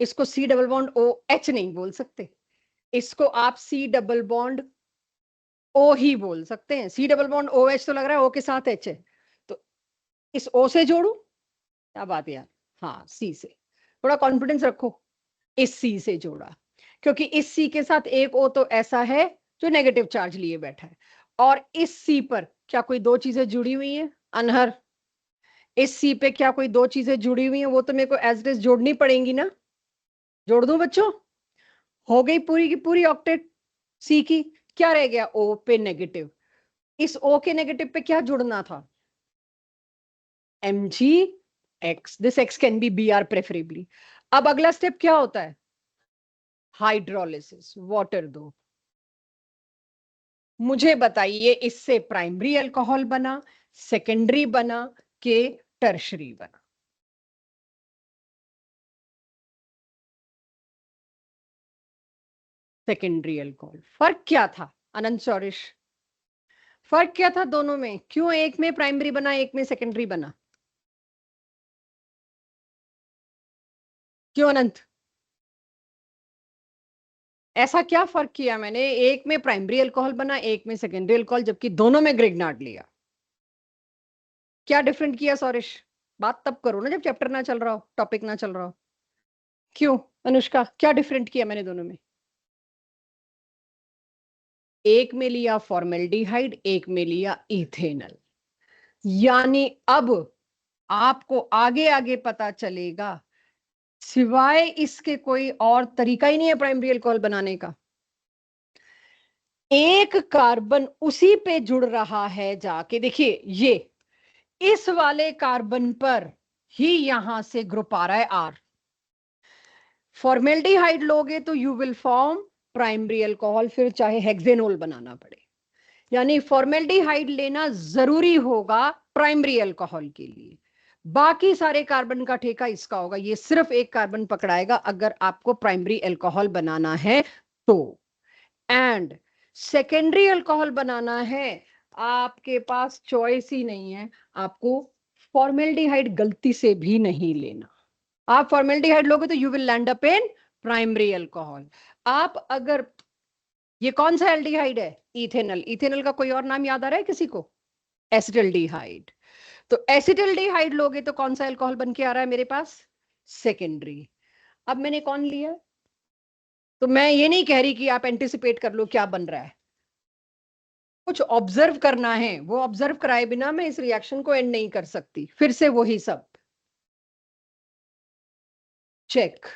इसको C डबल बॉन्ड OH नहीं बोल सकते, इसको आप C डबल बॉन्ड O ही बोल सकते हैं। C डबल बॉन्ड OH तो लग रहा है O के साथ H है, तो इस O से जोड़ू? क्या बात है यार, हाँ C से, थोड़ा कॉन्फिडेंस रखो। इस C से जोड़ा, क्योंकि इस C के साथ एक O तो ऐसा है जो नेगेटिव चार्ज लिए बैठा है, और इस C पर क्या कोई दो चीजें जुड़ी हुई हैं? अनहर, इस C पे क्या कोई दो चीजें जुड़ी हुई हैं? वो तो मेरे को एज इट इज जोड़नी पड़ेंगी ना। जोड़ दूं बच्चों? हो गई पूरी की पूरी ऑक्टेट C की। क्या रह गया? O पे नेगेटिव। इस O के नेगेटिव पे क्या जुड़ना था? MgX, this X can be Br preferably. अब अगला स्टेप क्या होता है? हाइड्रोलिसिस, वाटर दो। मुझे बताइए इससे प्राइमरी अल्कोहल बना, सेकेंडरी बना के टर्शरी बना? Secondary alcohol. फर्क क्या था अनंत चौरिश? फर्क क्या था दोनों में? क्यों एक में प्राइमरी बना एक में सेकेंडरी बना? क्यों अनंत? ऐसा क्या फर्क किया मैंने, एक में प्राइमरी अल्कोहल बना एक में सेकेंडरी अल्कोहल, जबकि दोनों में ग्रिग्नार्ड लिया? क्या डिफरेंट किया सौरिश? बात तब करो ना जब चैप्टर ना चल रहा हो, टॉपिक ना चल रहा हो। क्यों अनुष्का, क्या डिफरेंट किया मैंने दोनों में? एक में लिया फॉर्मेल्डिहाइड, एक में लिया इथेनल। यानी अब आपको आगे आगे पता चलेगा, सिवाय इसके कोई और तरीका ही नहीं है प्राइमरी अल्कोहल बनाने का। एक कार्बन उसी पे जुड़ रहा है जाके, देखिए ये इस वाले कार्बन पर ही यहां से ग्रुप आ रहा है R। फॉर्मेल्डिहाइड लोगे तो you will form primary alcohol, फिर चाहे हेक्सेनोल बनाना पड़े। यानी फॉर्मेल्डिहाइड लेना जरूरी होगा प्राइमरी अल्कोहल के लिए, बाकी सारे कार्बन का ठेका इसका होगा, ये सिर्फ एक कार्बन पकड़ाएगा अगर आपको प्राइमरी अल्कोहल बनाना है तो। एंड सेकेंडरी अल्कोहल बनाना है, आपके पास चॉइस ही नहीं है, आपको फॉर्मेल्डिहाइड गलती से भी नहीं लेना। आप फॉर्मेल्डिहाइड लोगे तो you will land up in primary alcohol. आप अगर, ये कौन सा एल्डिहाइड है? इथेनल। इथेनल का कोई और नाम याद आ रहा है किसी को? एसिटल्डिहाइड। तो एसिटल्डिहाइड लोगे तो कौन सा अल्कोहल बन के आ रहा है मेरे पास? सेकेंडरी। अब मैंने कौन लिया? तो मैं ये नहीं कह रही कि आप एंटिसिपेट कर लो क्या बन रहा है, कुछ ऑब्जर्व करना है, वो ऑब्जर्व कराए बिना मैं इस रिएक्शन को एंड नहीं कर सकती। फिर से वही सब चेक,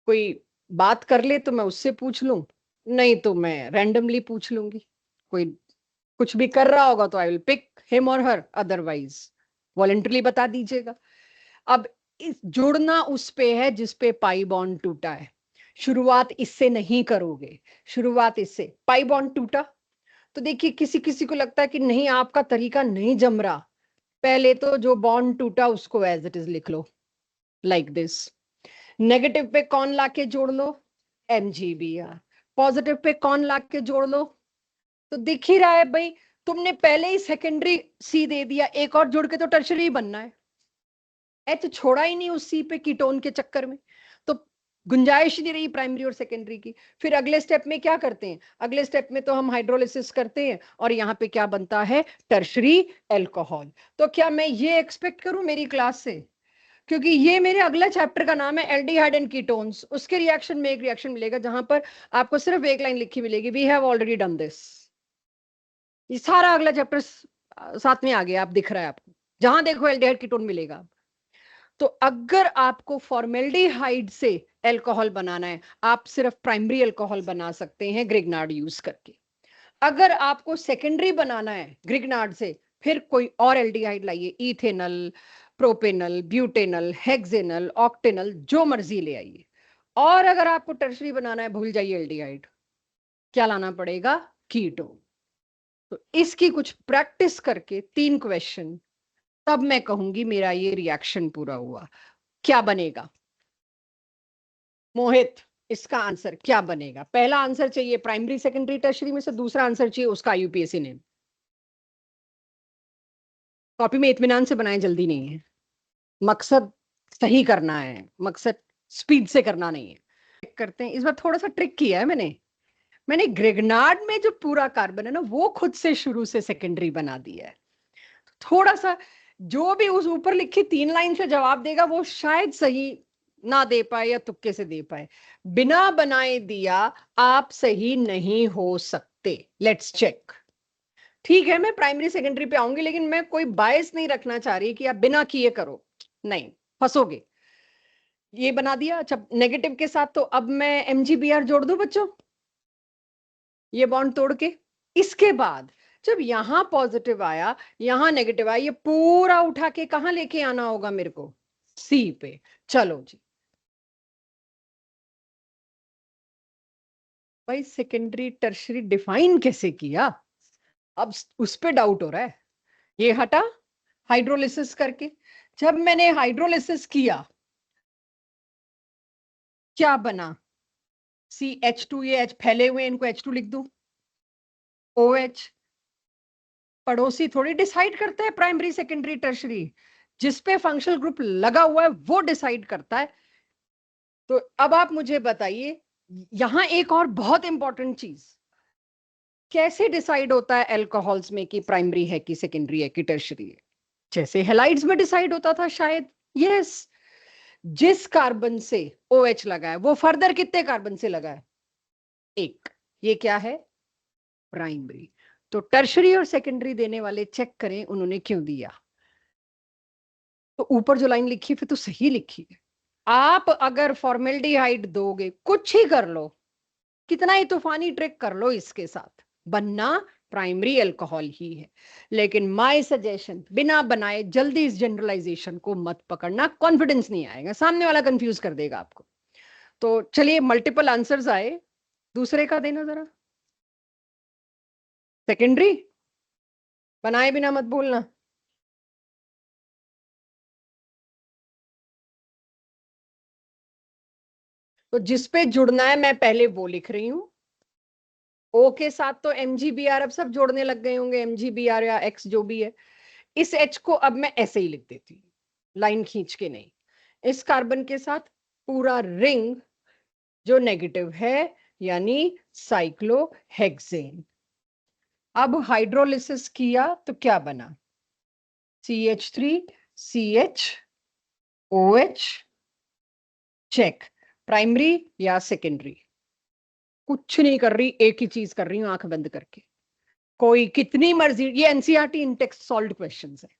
कोई बात कर ले तो मैं उससे पूछ लूं, नहीं तो मैं रैंडमली पूछ लूंगी। कोई कुछ भी कर रहा होगा तो आई विल पिक हिम और हर, अदरवाइज वॉलेंटरली बता दीजिएगा। अब इस जुड़ना उस पे है जिस पे पाई बॉन्ड टूटा है, शुरुआत इससे नहीं करोगे, शुरुआत इससे। पाई बॉन्ड टूटा तो देखिए किसी किसी को लगता है कि नहीं आपका तरीका नहीं जम रहा, पहले तो जो बॉन्ड टूटा उसको एज इट इज लिख लो, लाइक दिस। नेगेटिव पे कौन लाके जोड़ लो? MgBr। पॉजिटिव पे कौन लाके जोड़ लो? तो दिख ही रहा है भाई, तुमने पहले ही सेकेंडरी C दे दिया, एक और जुड़ के तो टर्शरी बनना है। H छोड़ा ही नहीं उस C पे कीटोन के चक्कर में, तो गुंजाइश ही नहीं रही प्राइमरी और सेकेंडरी की। फिर अगले स्टेप में क्या करते हैं? अगले स्टेप में तो हम हाइड्रोलिसिस करते हैं और यहाँ पे क्या बनता है? Tertiary alcohol. तो क्या मैं ये एक्सपेक्ट करूं मेरी क्लास से क्योंकि ये मेरे अगला चैप्टर का नाम है एल्डिहाइड एंड कीटोन्स। उसके रिएक्शन में एक रिएक्शन मिलेगा जहां पर आपको सिर्फ एक लाइन लिखी मिलेगी, we have already done this. ये सारा अगला चैप्टर साथ में आ गया, आप दिख रहा है आपको, जहां देखो एल्डिहाइड कीटोन मिलेगा। तो अगर आपको फॉर्मेल्डिहाइड से एल्कोहल बनाना है, आप सिर्फ प्राइमरी एल्कोहल बना सकते हैं ग्रिग्नार्ड यूज करके। अगर आपको सेकेंडरी बनाना है ग्रिग्नार्ड से, फिर कोई और एल्डिहाइड लाइए, ethanal, propanal, butanal, hexanal, octanal, जो मर्जी ले आइए। और अगर आपको टर्शरी बनाना है, भूल जाइए एल्डिहाइड, क्या लाना पड़ेगा? कीटोन। तो इसकी कुछ प्रैक्टिस करके 3 क्वेश्चन, तब मैं कहूंगी मेरा ये रिएक्शन पूरा हुआ। क्या बनेगा मोहित? इसका आंसर क्या बनेगा? पहला आंसर चाहिए प्राइमरी सेकेंडरी टर्शरी में से, दूसरा आंसर चाहिए उसका यूपीएससी नेम। कॉपी में इत्मीनान से बनाए, जल्दी नहीं है, मकसद सही करना है, मकसद स्पीड से करना नहीं है। करते हैं, इस बार थोड़ा सा ट्रिक किया है मैंने ग्रिग्नार्ड में जो पूरा कार्बन है ना, वो खुद से शुरू से सेकेंडरी बना दिया है। थोड़ा सा जो भी उस ऊपर लिखी 3 लाइन से जवाब देगा, वो शायद सही ना दे पाए या तुक्के से दे पाए। बिना बनाए दिया आप सही नहीं हो सकते। Let's check. ठीक है, मैं प्राइमरी सेकेंडरी पे आऊंगी, लेकिन मैं कोई बायस नहीं रखना चाह रही कि आप बिना किए करो, नहीं, फंसोगे। ये बना दिया, अच्छा नेगेटिव के साथ, तो अब मैं MgBr जोड़ दूं बच्चों, ये बॉन्ड तोड़ के। इसके बाद जब यहां पॉजिटिव आया, यहां नेगेटिव आया, ये पूरा उठा के कहां लेके आना होगा मेरे को? सी पे। चलो जी भाई, सेकेंडरी टर्शरी डिफाइन कैसे किया? अब उस पे डाउट हो रहा है। ये हटा हाइड्रोलिसिस करके। जब मैंने हाइड्रोलिसिस किया, क्या बना? CH2, ये H फैले हुए, इनको H2 लिख दूं, OH। पड़ोसी थोड़ी डिसाइड करते हैं प्राइमरी सेकेंडरी टर्शरी, जिस पे फंक्शनल ग्रुप लगा हुआ है वो डिसाइड करता है। तो अब आप मुझे बताइए, यहां एक और बहुत इंपॉर्टेंट चीज, कैसे डिसाइड होता है अल्कोहल्स में कि प्राइमरी है कि सेकेंडरी है कि टर्शरी है? जैसे हेलाइड्स में डिसाइड होता था शायद। यस, जिस कार्बन से OH लगा है वो फर्दर कितने कार्बन से लगा है? एक। ये क्या है? प्राइमरी। तो टर्शरी और सेकेंडरी देने वाले चेक करें उन्होंने क्यों दिया। तो ऊपर जो लाइन लिखी है फिर तो सही लिखी है। आप अगर फॉर्मेल्डिहाइड दोगे, कुछ ही कर लो, कितना ही तूफानी ट्रिक कर लो, इसके साथ बनना प्राइमरी अल्कोहल ही है। लेकिन माय सजेशन, बिना बनाए जल्दी इस जनरलाइजेशन को मत पकड़ना, कॉन्फिडेंस नहीं आएगा, सामने वाला कंफ्यूज कर देगा आपको। तो चलिए, मल्टीपल आंसर्स आए, दूसरे का देना जरा। सेकेंडरी बनाए बिना मत भूलना। तो जिस पे जुड़ना है मैं पहले वो लिख रही हूं। ओ के साथ तो MgBr, अब सब जोड़ने लग गए होंगे, MgBr या X जो भी है। इस H को अब मैं ऐसे ही लिख देती हूँ, लाइन खींच के नहीं। इस कार्बन के साथ पूरा रिंग जो नेगेटिव है, यानी साइक्लोहेक्सेन। अब हाइड्रोलिसिस किया तो क्या बना? CH3 CHOH। चेक। प्राइमरी या सेकेंडरी? कुछ नहीं कर रही, एक ही चीज कर रही हूं, आंख बंद करके। कोई कितनी मर्जी, ये NCERT इन टेक्स्ट सॉल्व्ड क्वेश्चंस है,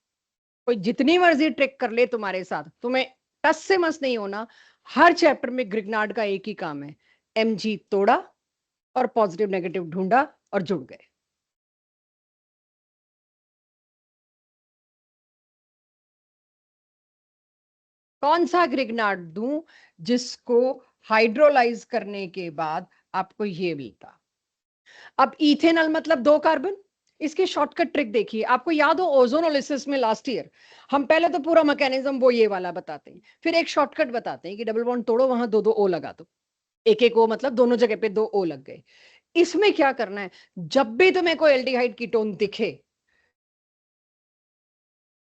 कोई जितनी मर्जी ट्रिक कर ले तुम्हारे साथ, तुम्हें टस से मस नहीं होना। हर चैप्टर में ग्रिग्नार्ड का एक ही काम है, Mg तोड़ा और पॉजिटिव नेगेटिव ढूंढा और जुड़ गए। कौन सा ग्रिग्नार्ड दूं जिसको हाइड्रोलाइज करने के बाद आपको ये मिलता? अब इथेनॉल मतलब 2 कार्बन। इसकी शॉर्टकट ट्रिक देखिए, आपको याद हो ओजोनोलिसिस में लास्ट ईयर हम पहले तो पूरा मैकेनिज्म वो ये वाला बताते हैं, फिर एक शॉर्टकट बताते हैं कि डबल बॉन्ड तोड़ो, वहां 2 2 O लगा दो। एक एक O मतलब दोनों जगह पे 2 O लग गए। इसमें क्या करना है, जब भी तुम्हें कोई एल्डिहाइड कीटोन दिखे,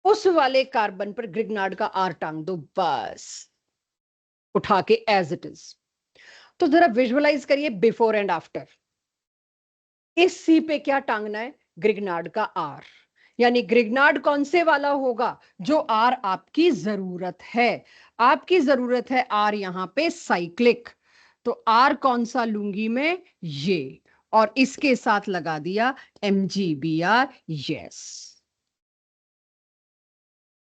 उस वाले कार्बन पर ग्रिग्नार्ड का R टांग दो, बस उठा के एज इट इज। तो जरा विजुअलाइज करिए बिफोर एंड आफ्टर। इस C पे क्या टांगना है? ग्रिग्नार्ड का R। यानी ग्रिग्नार्ड कौन से वाला होगा? जो आर आपकी जरूरत है। आपकी जरूरत है आर यहां पे साइक्लिक, तो आर कौन सा लूंगी मैं? ये, और इसके साथ लगा दिया MgBr। यस,